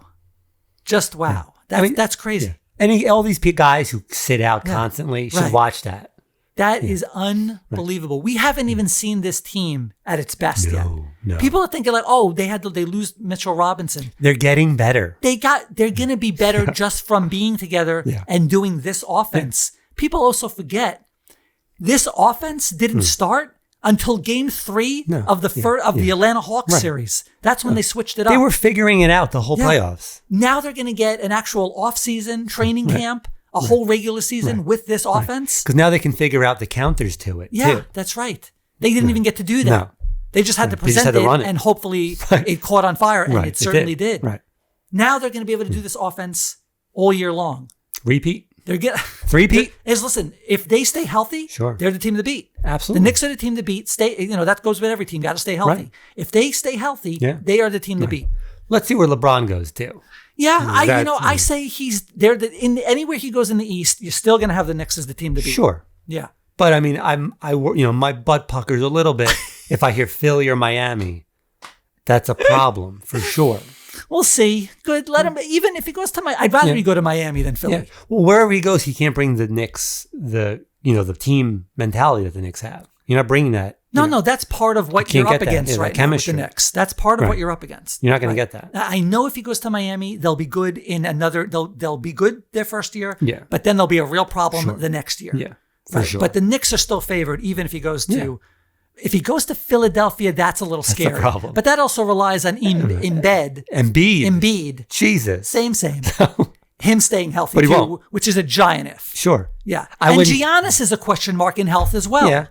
Speaker 1: Just wow. That's crazy.
Speaker 2: Yeah. All these guys who sit out
Speaker 1: Yeah.
Speaker 2: constantly should
Speaker 1: Right.
Speaker 2: watch that.
Speaker 1: That is unbelievable. We haven't even seen this team at its best yet.
Speaker 2: No.
Speaker 1: People are thinking like, oh, they lose Mitchell Robinson.
Speaker 2: They're getting better.
Speaker 1: They're going to be better just from being together
Speaker 2: Yeah.
Speaker 1: and doing this offense. People also forget this offense didn't start until game 3
Speaker 2: No.
Speaker 1: of the Atlanta Hawks series. That's when they switched it up.
Speaker 2: They were figuring it out the whole playoffs.
Speaker 1: Now they're going to get an actual off-season training camp, a whole regular season with this offense.
Speaker 2: Because now they can figure out the counters to it,
Speaker 1: Yeah,
Speaker 2: too.
Speaker 1: that's right. They didn't even get to do that.
Speaker 2: No.
Speaker 1: They just had to
Speaker 2: They just
Speaker 1: present
Speaker 2: had to
Speaker 1: it,
Speaker 2: run it.
Speaker 1: and hopefully it caught on fire, and
Speaker 2: Right,
Speaker 1: it certainly did.
Speaker 2: Right.
Speaker 1: Now they're going to be able to do this offense all year long.
Speaker 2: Repeat?
Speaker 1: They're
Speaker 2: Three-peat?
Speaker 1: Listen, if they stay healthy,
Speaker 2: Sure.
Speaker 1: they're the team to beat.
Speaker 2: Absolutely.
Speaker 1: The Knicks are the team to beat. That goes with every team. Got to stay healthy.
Speaker 2: Right.
Speaker 1: If they stay healthy,
Speaker 2: Yeah.
Speaker 1: they are the team to
Speaker 2: Right.
Speaker 1: beat.
Speaker 2: Let's see where LeBron goes too.
Speaker 1: Yeah,
Speaker 2: That's-
Speaker 1: I say he's there. Anywhere he goes in the East, you're still going to have the Knicks as the team to beat.
Speaker 2: Sure.
Speaker 1: Yeah.
Speaker 2: But I mean, my butt puckers a little bit if I hear Philly or Miami. That's a problem for sure.
Speaker 1: We'll see. Good. Let him. Even if he goes to I'd rather he go to Miami than Philly.
Speaker 2: Yeah. Well, wherever he goes, he can't bring the Knicks, the team mentality that the Knicks have. You're not bringing that.
Speaker 1: No, that's part of what
Speaker 2: You
Speaker 1: you're
Speaker 2: can't
Speaker 1: up
Speaker 2: get that.
Speaker 1: against
Speaker 2: Yeah,
Speaker 1: right
Speaker 2: that
Speaker 1: now with the
Speaker 2: chemistry.
Speaker 1: Knicks. That's part of
Speaker 2: Right.
Speaker 1: what you're up against.
Speaker 2: You're not going to get that.
Speaker 1: I know if he goes to Miami, they'll be good in another. They'll be good their first year.
Speaker 2: Yeah.
Speaker 1: But then there'll be a real problem
Speaker 2: Sure.
Speaker 1: the next year.
Speaker 2: Yeah, for sure.
Speaker 1: But the Knicks are still favored, even if he goes to. If he goes to Philadelphia, that's a little
Speaker 2: That's a
Speaker 1: scary.
Speaker 2: problem.
Speaker 1: But that also relies on Embiid.
Speaker 2: Embiid. Jesus.
Speaker 1: Same. Him staying healthy
Speaker 2: But he
Speaker 1: too,
Speaker 2: won't.
Speaker 1: which is a giant if.
Speaker 2: Sure.
Speaker 1: Yeah.
Speaker 2: I
Speaker 1: And
Speaker 2: wouldn't-
Speaker 1: Giannis is a question mark in health as well.
Speaker 2: Yeah.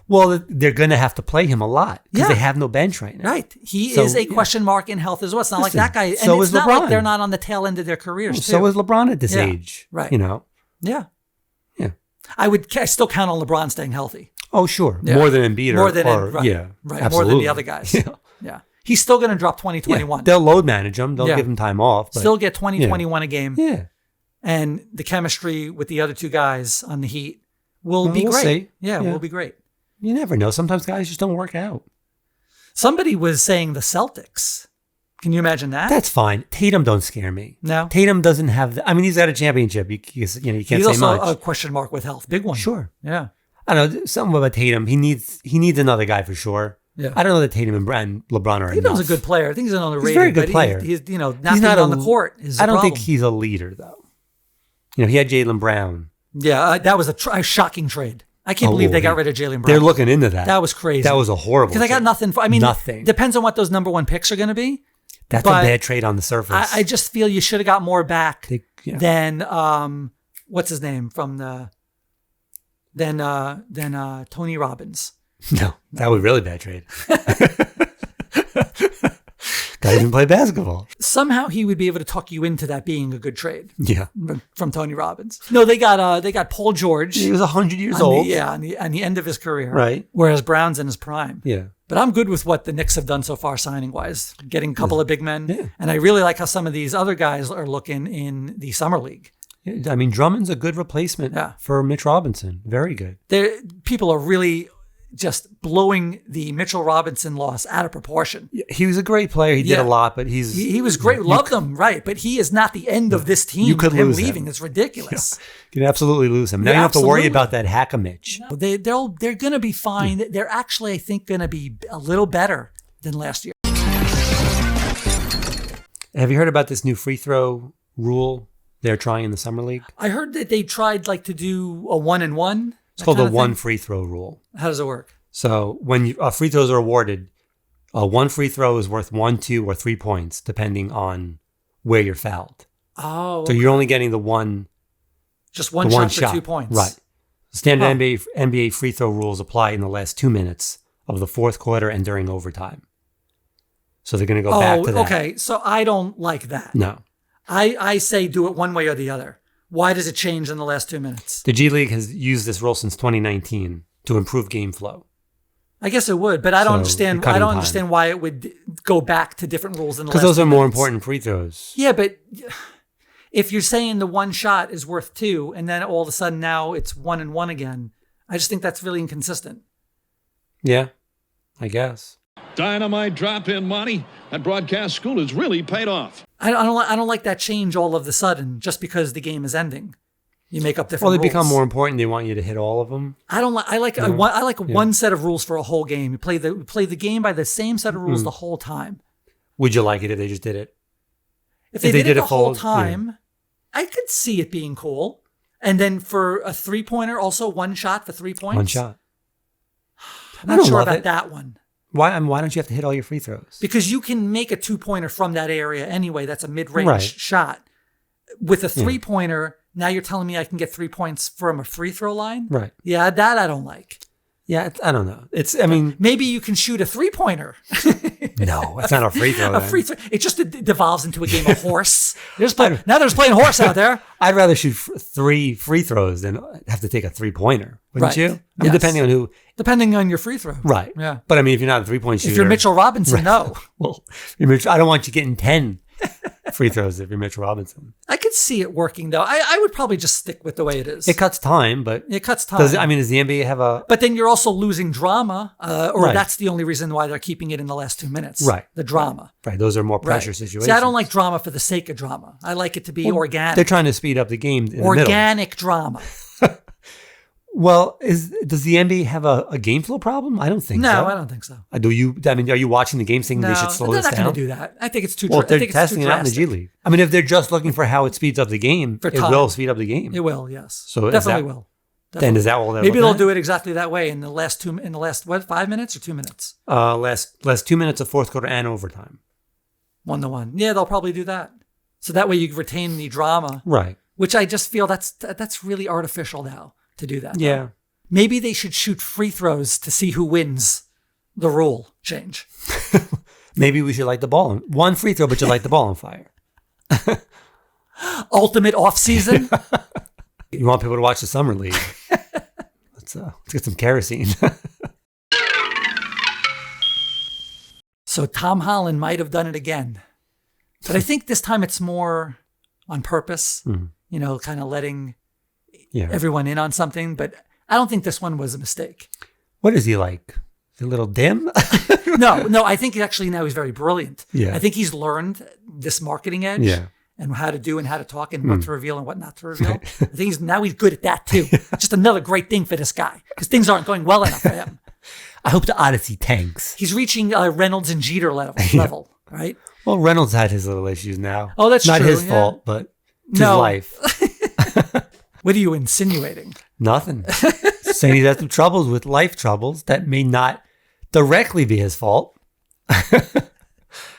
Speaker 2: Well, they're going to have to play him a lot because
Speaker 1: Yeah.
Speaker 2: they have no bench right now.
Speaker 1: Right. He
Speaker 2: So,
Speaker 1: is a
Speaker 2: yeah.
Speaker 1: question mark in health as well. It's not
Speaker 2: Listen,
Speaker 1: like that guy. And
Speaker 2: so
Speaker 1: it's
Speaker 2: is
Speaker 1: not
Speaker 2: LeBron.
Speaker 1: like they're not on the tail end of their careers, too.
Speaker 2: So is LeBron at this
Speaker 1: Yeah.
Speaker 2: age.
Speaker 1: Right.
Speaker 2: Yeah.
Speaker 1: Yeah. I still count on LeBron staying healthy.
Speaker 2: Oh, sure.
Speaker 1: Yeah.
Speaker 2: More than Embiid
Speaker 1: More than
Speaker 2: right.
Speaker 1: Right.
Speaker 2: Absolutely.
Speaker 1: More than the other guys.
Speaker 2: Yeah.
Speaker 1: Yeah. He's still going to drop 2021.
Speaker 2: Yeah. They'll load manage him. They'll
Speaker 1: Yeah.
Speaker 2: give him time off. But,
Speaker 1: Still get 2021 a game.
Speaker 2: Yeah.
Speaker 1: And the chemistry with the other two guys on the Heat will be
Speaker 2: we'll
Speaker 1: great.
Speaker 2: see.
Speaker 1: Yeah,
Speaker 2: Yeah.
Speaker 1: will be great.
Speaker 2: You never know. Sometimes guys just don't work out.
Speaker 1: Somebody was saying the Celtics. Can you imagine that?
Speaker 2: That's fine. Tatum don't scare me.
Speaker 1: No.
Speaker 2: Tatum doesn't have I mean, he's got a championship. You can't
Speaker 1: He's
Speaker 2: say
Speaker 1: also
Speaker 2: much.
Speaker 1: a question mark with health. Big one.
Speaker 2: Sure.
Speaker 1: Yeah.
Speaker 2: I don't know. Something about Tatum. He needs another guy for sure.
Speaker 1: Yeah.
Speaker 2: I don't know that Tatum and LeBron are
Speaker 1: Tatum's
Speaker 2: enough.
Speaker 1: a good player. I think he's an underrated.
Speaker 2: He's a very good
Speaker 1: but
Speaker 2: player.
Speaker 1: He's not being on the court is
Speaker 2: I don't
Speaker 1: the
Speaker 2: think
Speaker 1: problem.
Speaker 2: he's a leader, though. He had Jaylen Brown.
Speaker 1: Yeah, that was a shocking trade. I can't believe they got rid of Jaylen Brown.
Speaker 2: They're looking into that.
Speaker 1: That was crazy.
Speaker 2: That was a horrible
Speaker 1: Because I got
Speaker 2: trade.
Speaker 1: nothing for.
Speaker 2: Nothing.
Speaker 1: Depends on what those number one picks are going to be.
Speaker 2: That's a bad trade on the surface.
Speaker 1: I just feel you should have got more back
Speaker 2: Yeah.
Speaker 1: than what's his name from the than Tony Robbins.
Speaker 2: No, that was a really bad trade. Guy didn't play basketball.
Speaker 1: Somehow he would be able to talk you into that being a good trade.
Speaker 2: Yeah.
Speaker 1: From Tony Robbins. No, they got Paul George.
Speaker 2: He was 100 years old.
Speaker 1: on the end of his career.
Speaker 2: Right.
Speaker 1: Whereas Brown's in his prime.
Speaker 2: Yeah.
Speaker 1: But I'm good with what the Knicks have done so far signing wise, getting a couple of big men.
Speaker 2: Yeah.
Speaker 1: And I really like how some of these other guys are looking in the summer league.
Speaker 2: I mean, Drummond's a good replacement for Mitch Robinson. Very good.
Speaker 1: People are really just blowing the Mitchell Robinson loss out of proportion.
Speaker 2: He was a great player. He did a lot, but
Speaker 1: he was great. Loved him, right? But he is not the end of this team.
Speaker 2: You could
Speaker 1: him
Speaker 2: lose
Speaker 1: leaving.
Speaker 2: him.
Speaker 1: It's ridiculous.
Speaker 2: You can absolutely lose him. Now you don't have to worry about that Hack-a-Mitch.
Speaker 1: No, they're going to be fine. They're actually, I think, going to be a little better than last year.
Speaker 2: Have you heard about this new free throw rule they're trying in the summer league?
Speaker 1: I heard that they tried to do a 1-and-1.
Speaker 2: It's called the one free throw rule.
Speaker 1: How does it work?
Speaker 2: So when free throws are awarded, one free throw is worth 1, 2, or 3 points, depending on where you're fouled.
Speaker 1: Oh,
Speaker 2: so you're only getting the one.
Speaker 1: Just one shot for 2 points.
Speaker 2: Right. Standard NBA free throw rules apply in the last 2 minutes of the fourth quarter and during overtime. So they're going to go back to that.
Speaker 1: Okay. So I don't like that.
Speaker 2: No.
Speaker 1: I say do it one way or the other. Why does it change in the last 2 minutes?
Speaker 2: The G League has used this rule since 2019 to improve game flow.
Speaker 1: I guess it would, but I don't understand. I don't
Speaker 2: time.
Speaker 1: understand why it would go back to different rules in the last.
Speaker 2: Because those
Speaker 1: 2
Speaker 2: are more
Speaker 1: minutes.
Speaker 2: important free throws.
Speaker 1: Yeah, but if you're saying the one shot is worth 2, and then all of a sudden now it's 1-and-1 again, I just think that's really inconsistent.
Speaker 2: Yeah, I guess.
Speaker 9: Dynamite drop-in money. That broadcast school has really paid off.
Speaker 1: I don't like that change all of a sudden just because the game is ending. You make up different
Speaker 2: Well, they
Speaker 1: rules.
Speaker 2: become more important. They want you to hit all of them.
Speaker 1: I like one set of rules for a whole game. You play the game by the same set of rules the whole time.
Speaker 2: Would you like it if they just did it?
Speaker 1: If they did it the whole time, I could see it being cool. And then for a 3-pointer, also one shot for 3 points.
Speaker 2: One shot.
Speaker 1: I'm not sure about that one.
Speaker 2: Why don't you have to hit all your free throws?
Speaker 1: Because you can make a 2-pointer from that area anyway. That's a mid-range shot. With a 3-pointer, now you're telling me I can get 3 points from a free throw line?
Speaker 2: Right.
Speaker 1: Yeah, that I don't like.
Speaker 2: Yeah, I don't know. I mean,
Speaker 1: maybe you can shoot a 3-pointer.
Speaker 2: No, it's not a free throw.
Speaker 1: It just devolves into a game of horse. Now there's playing horse out there.
Speaker 2: I'd rather shoot 3 free throws than have to take a 3-pointer, wouldn't you? I mean,
Speaker 1: depending on your free throw.
Speaker 2: Right.
Speaker 1: Yeah.
Speaker 2: But I mean, if you're not a 3-point shooter.
Speaker 1: If you're Mitchell Robinson, no.
Speaker 2: Well, I don't want you getting 10 free throws if you're Mitchell Robinson.
Speaker 1: I could see it working, though. I would probably just stick with the way it is.
Speaker 2: It cuts time, but...
Speaker 1: Does the
Speaker 2: NBA have a...
Speaker 1: But then you're also losing drama, or that's the only reason why they're keeping it in the last 2 minutes.
Speaker 2: Right.
Speaker 1: The drama.
Speaker 2: Right. Those are more pressure situations.
Speaker 1: See, I don't like drama for the sake of drama. I like it to be organic.
Speaker 2: They're trying to speed up the game in
Speaker 1: organic drama.
Speaker 2: Well, does the NBA have a game flow problem? I don't think so.
Speaker 1: No, I don't think so.
Speaker 2: Are you watching the game saying they should slow this down?
Speaker 1: They're not going to do that. I think it's too.
Speaker 2: Well, they're testing it out in the G League. I mean, if they're just looking for how it speeds up the game, it will speed up the game.
Speaker 1: It will, yes.
Speaker 2: So
Speaker 1: definitely will. Definitely.
Speaker 2: Then is that all they're
Speaker 1: Maybe they'll
Speaker 2: looking
Speaker 1: do it exactly that way in the last 5 minutes or 2 minutes?
Speaker 2: Last 2 minutes of fourth quarter and overtime.
Speaker 1: 1-1. Yeah, they'll probably do that. So that way you retain the drama.
Speaker 2: Right.
Speaker 1: Which I just feel that's really artificial now to do that.
Speaker 2: Yeah.
Speaker 1: Maybe they should shoot free throws to see who wins the rule change.
Speaker 2: Maybe we should light the ball on one free throw, but you light the ball on fire.
Speaker 1: Ultimate off season.
Speaker 2: You want people to watch the summer league? Let's get some kerosene.
Speaker 1: So Tom Holland might have done it again, but I think this time it's more on purpose. You know, kind of letting everyone in on something, but. I don't think this one was a mistake.
Speaker 2: What is he like? Is he a little dim?
Speaker 1: No. I think actually now he's very brilliant.
Speaker 2: Yeah.
Speaker 1: I think he's learned this marketing edge and how to do and how to talk and what to reveal and what not to reveal. I think he's good at that too. Just another great thing for this guy because things aren't going well enough for him.
Speaker 2: I hope the Odyssey tanks.
Speaker 1: He's reaching Reynolds and Jeter level, right?
Speaker 2: Well, Reynolds had his little issues now.
Speaker 1: Oh, that's
Speaker 2: not
Speaker 1: true.
Speaker 2: Not his fault, but it's his life.
Speaker 1: What are you insinuating?
Speaker 2: Nothing. Saying he's had some troubles with life troubles that may not directly be his fault. And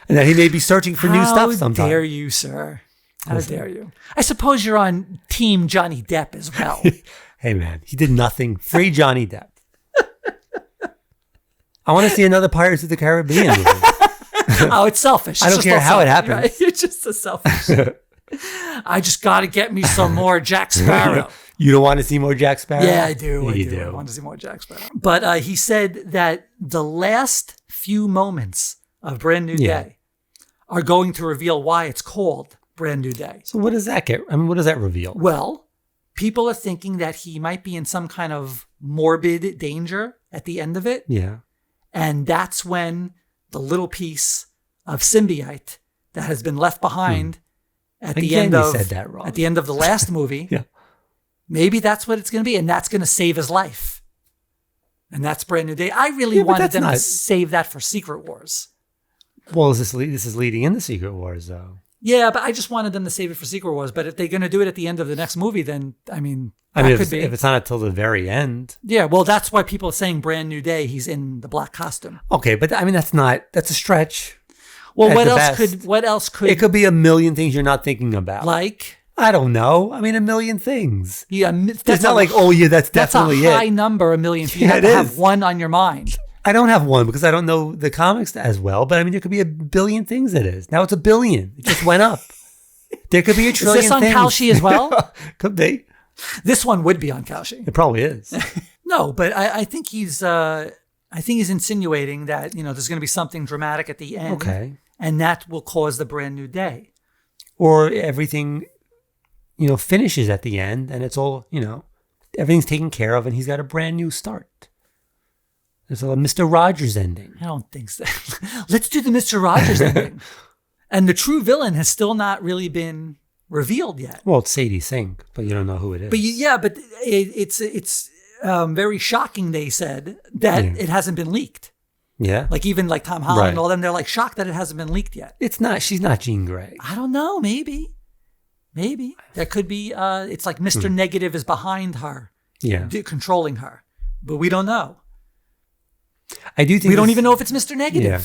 Speaker 2: that he may be searching for new stuff sometime.
Speaker 1: How dare you, sir? How dare you? I suppose you're on team Johnny Depp as well.
Speaker 2: Hey, man, he did nothing. Free Johnny Depp. I want to see another Pirates of the Caribbean movie.
Speaker 1: Oh, it's selfish.
Speaker 2: I don't care how it happens.
Speaker 1: Right? You're just so selfish. I just got to get me some more Jack Sparrow.
Speaker 2: You don't want to see more Jack Sparrow?
Speaker 1: Yeah, I do.
Speaker 2: Yeah,
Speaker 1: I
Speaker 2: you
Speaker 1: do.
Speaker 2: do.
Speaker 1: I want to see more Jack Sparrow. But he said that the last few moments of Brand New Day are going to reveal why it's called Brand New Day.
Speaker 2: So what does that get? I mean, what does that reveal?
Speaker 1: Well, people are thinking that he might be in some kind of morbid danger at the end of it.
Speaker 2: Yeah.
Speaker 1: And that's when the little piece of symbiote that has been left behind at the end of the last movie.
Speaker 2: Yeah.
Speaker 1: Maybe that's what it's going to be, and that's going to save his life. And that's Brand New Day. I really wanted them to save that for Secret Wars.
Speaker 2: Well, this is leading into Secret Wars, though.
Speaker 1: Yeah, but I just wanted them to save it for Secret Wars. But if they're going to do it at the end of the next movie, then,
Speaker 2: if it's not until the very end.
Speaker 1: Yeah, well, that's why people are saying Brand New Day, he's in the black costume.
Speaker 2: Okay, but that's a stretch.
Speaker 1: Well, what else could...
Speaker 2: It could be a million things you're not thinking about.
Speaker 1: Like?
Speaker 2: I don't know. I mean, a million things.
Speaker 1: Yeah,
Speaker 2: it's not like, that's definitely it.
Speaker 1: That's a high number, a million. You have to have one on your mind.
Speaker 2: I don't have one because I don't know the comics as well. But I mean, there could be a billion things it is. Now it's a billion. It just went up. There could be a trillion things.
Speaker 1: Is this on Kalshi as well?
Speaker 2: Could be.
Speaker 1: This one would be on Kalshi.
Speaker 2: It probably is.
Speaker 1: No, but I think he's insinuating that, there's going to be something dramatic at the end.
Speaker 2: Okay.
Speaker 1: And that will cause the Brand New Day.
Speaker 2: Or everything, finishes at the end and it's all, everything's taken care of and he's got a brand new start. There's a Mr. Rogers ending.
Speaker 1: I don't think so. Let's do the Mr. Rogers ending. And the true villain has still not really been revealed yet.
Speaker 2: Well, it's Sadie Sink, but you don't know who it is.
Speaker 1: But it's very shocking, they said, that it hasn't been leaked.
Speaker 2: Yeah.
Speaker 1: Like even like Tom Holland and all them, they're like shocked that it hasn't been leaked yet.
Speaker 2: She's not Jean Grey.
Speaker 1: I don't know, maybe. There could be, it's like Mr. Negative is behind her.
Speaker 2: Yeah.
Speaker 1: Controlling her. But we don't know.
Speaker 2: I do think
Speaker 1: we don't even know if it's Mr. Negative.
Speaker 2: Yeah.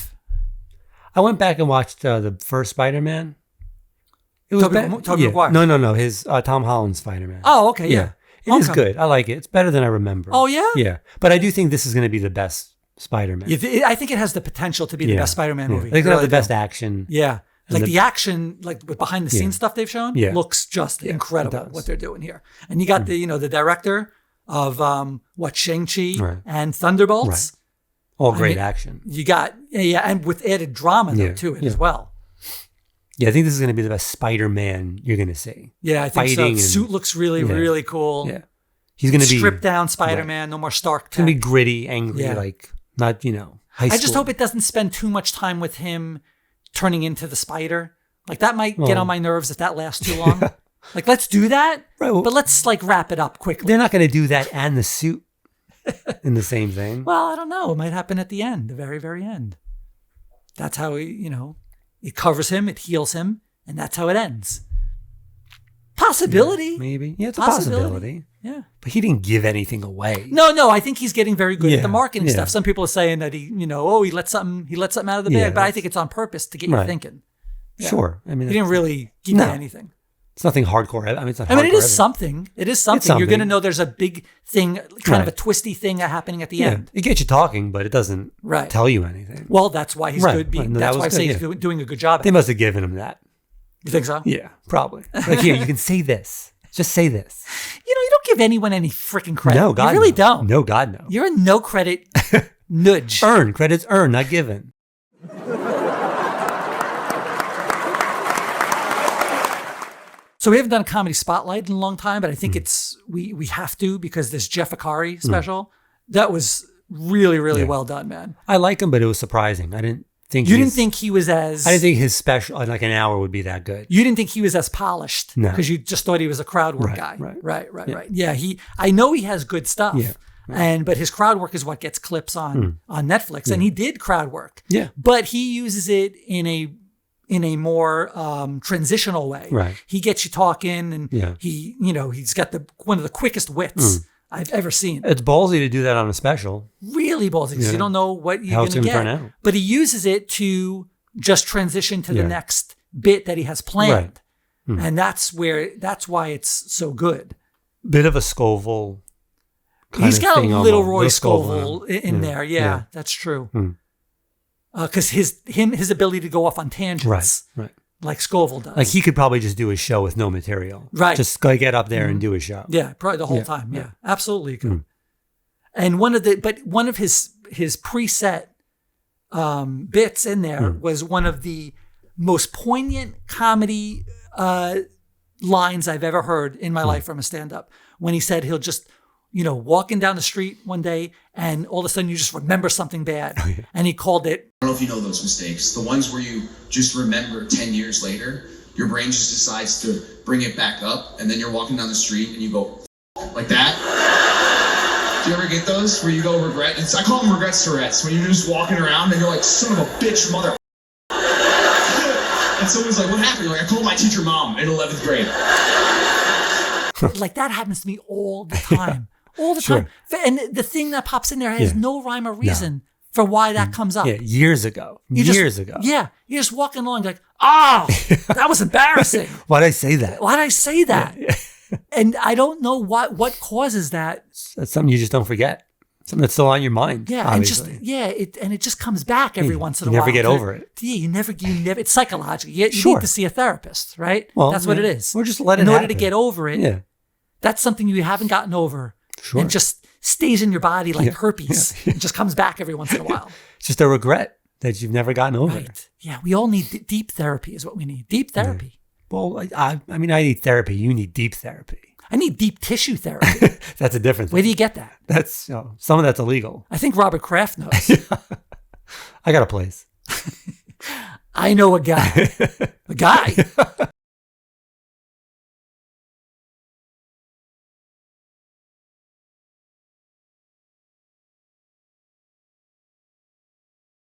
Speaker 2: I went back and watched the first Spider-Man. It was
Speaker 1: Tobey Maguire.
Speaker 2: No. His Tom Holland's Spider-Man.
Speaker 1: Oh, okay, yeah.
Speaker 2: It is good. I like it. It's better than I remember.
Speaker 1: Oh, yeah?
Speaker 2: Yeah. But I do think this is going to be the best Spider-Man.
Speaker 1: I think it has the potential to be the best Spider-Man movie.
Speaker 2: I think it'll have the best action.
Speaker 1: Yeah. Like the action, like with behind the scenes stuff they've shown, looks just incredible what they're doing here. And you got the director of Shang-Chi and Thunderbolts.
Speaker 2: Right. All great action.
Speaker 1: You got, and with added drama to it as well.
Speaker 2: Yeah, I think this is going to be the best Spider-Man you're going to see.
Speaker 1: Yeah, I think so. Suit looks really, really cool.
Speaker 2: Yeah. He's going to be
Speaker 1: stripped down Spider-Man, no more Stark.
Speaker 2: It's going to be gritty, angry, like not, high school.
Speaker 1: I just hope it doesn't spend too much time with him turning into the spider. Like that might get on my nerves if that lasts too long. Like let's do that, but let's like wrap it up quickly.
Speaker 2: They're not going to do that and the suit in the same thing.
Speaker 1: Well, I don't know. It might happen at the end, the very, very end. That's how it covers him, it heals him, and that's how it ends. Possibility.
Speaker 2: Yeah, maybe. Yeah, it's a possibility.
Speaker 1: Yeah.
Speaker 2: But he didn't give anything away.
Speaker 1: No, I think he's getting very good at the marketing stuff. Some people are saying that he let something out of the bag, but I think it's on purpose to get you thinking. Yeah.
Speaker 2: Sure. I mean,
Speaker 1: he didn't really give you anything.
Speaker 2: It's nothing hardcore. I mean, it's not
Speaker 1: it is something. It is something. You're going to know there's a big thing, kind of a twisty thing happening at the end.
Speaker 2: It gets you talking, but it doesn't tell you anything.
Speaker 1: Well, that's why he's good. That's why I say he's doing a good job.
Speaker 2: They must have given him that.
Speaker 1: You think so?
Speaker 2: Yeah, probably. Like, here, you can say this. Just say this.
Speaker 1: You don't give anyone any freaking credit.
Speaker 2: No, God,
Speaker 1: you really don't.
Speaker 2: No, God, no.
Speaker 1: You're a no credit nudge.
Speaker 2: Credit's earned, not given.
Speaker 1: So we haven't done a comedy spotlight in a long time, but I think we have to because this Jeff Arcuri special, that was really, really well done, man.
Speaker 2: I like him, but it was surprising. I didn't think
Speaker 1: you didn't think he was as...
Speaker 2: I didn't think his special, like an hour, would be that good.
Speaker 1: You didn't think he was as polished because you just thought he was a crowd work guy. Right. Yeah, I know he has good stuff. Yeah. But his crowd work is what gets clips on Netflix, and he did crowd work.
Speaker 2: Yeah.
Speaker 1: But he uses it in a more transitional way.
Speaker 2: Right.
Speaker 1: He gets you talking, and he's got one of the quickest wits I've ever seen.
Speaker 2: It's ballsy to do that on a special.
Speaker 1: Really ballsy because you don't know what you're going to get.
Speaker 2: Turn out.
Speaker 1: But he uses it to just transition to the next bit that he has planned, and that's why it's so good.
Speaker 2: Bit of a Scoville.
Speaker 1: He's got a little Roy Scovel in there. Yeah, that's true. Because his ability to go off on tangents,
Speaker 2: right,
Speaker 1: like Scoville does.
Speaker 2: Like he could probably just do a show with no material,
Speaker 1: right?
Speaker 2: Just go get up there and do a show.
Speaker 1: Yeah, probably the whole time. Yeah, absolutely could. And one of his preset bits in there was one of the most poignant comedy lines I've ever heard in my life from a stand-up. When he said he'll just walking down the street one day and all of a sudden you just remember something bad. Oh, yeah. And he called it...
Speaker 10: I don't know if you know those mistakes. The ones where you just remember 10 years later, your brain just decides to bring it back up and then you're walking down the street and you go like that. Do you ever get those where you go regret? I call them regrets Tourette's. When you're just walking around and you're like, son of a bitch, mother... And someone's like, what happened? You're like, I called my teacher mom in 11th grade.
Speaker 1: Like that happens to me all the time. All the time. And the thing that pops in there has no rhyme or reason for why that comes up.
Speaker 2: Yeah, years ago.
Speaker 1: Yeah. You're just walking along like, that was embarrassing.
Speaker 2: Why'd I say that?
Speaker 1: Yeah. And I don't know what causes that.
Speaker 2: That's something you just don't forget. Something that's still on your mind.
Speaker 1: Yeah.
Speaker 2: Obviously.
Speaker 1: And it just comes back every once in a while.
Speaker 2: You never get over it.
Speaker 1: Yeah, you never, it's psychological. You need to see a therapist, right? Well, that's what it is.
Speaker 2: Or just let it happen.
Speaker 1: In order to get over it, that's something you haven't gotten over.
Speaker 2: Sure.
Speaker 1: And just stays in your body like herpes. It just comes back every once in a while.
Speaker 2: It's just a regret that you've never gotten over.
Speaker 1: Right. Yeah, we all need deep therapy is what we need. Deep therapy.
Speaker 2: Yeah. Well, I need therapy. You need deep therapy.
Speaker 1: I need deep tissue therapy.
Speaker 2: That's a different thing.
Speaker 1: Where do you get that?
Speaker 2: That's some of that's illegal.
Speaker 1: I think Robert Kraft knows.
Speaker 2: I got a place.
Speaker 1: I know a guy. A guy?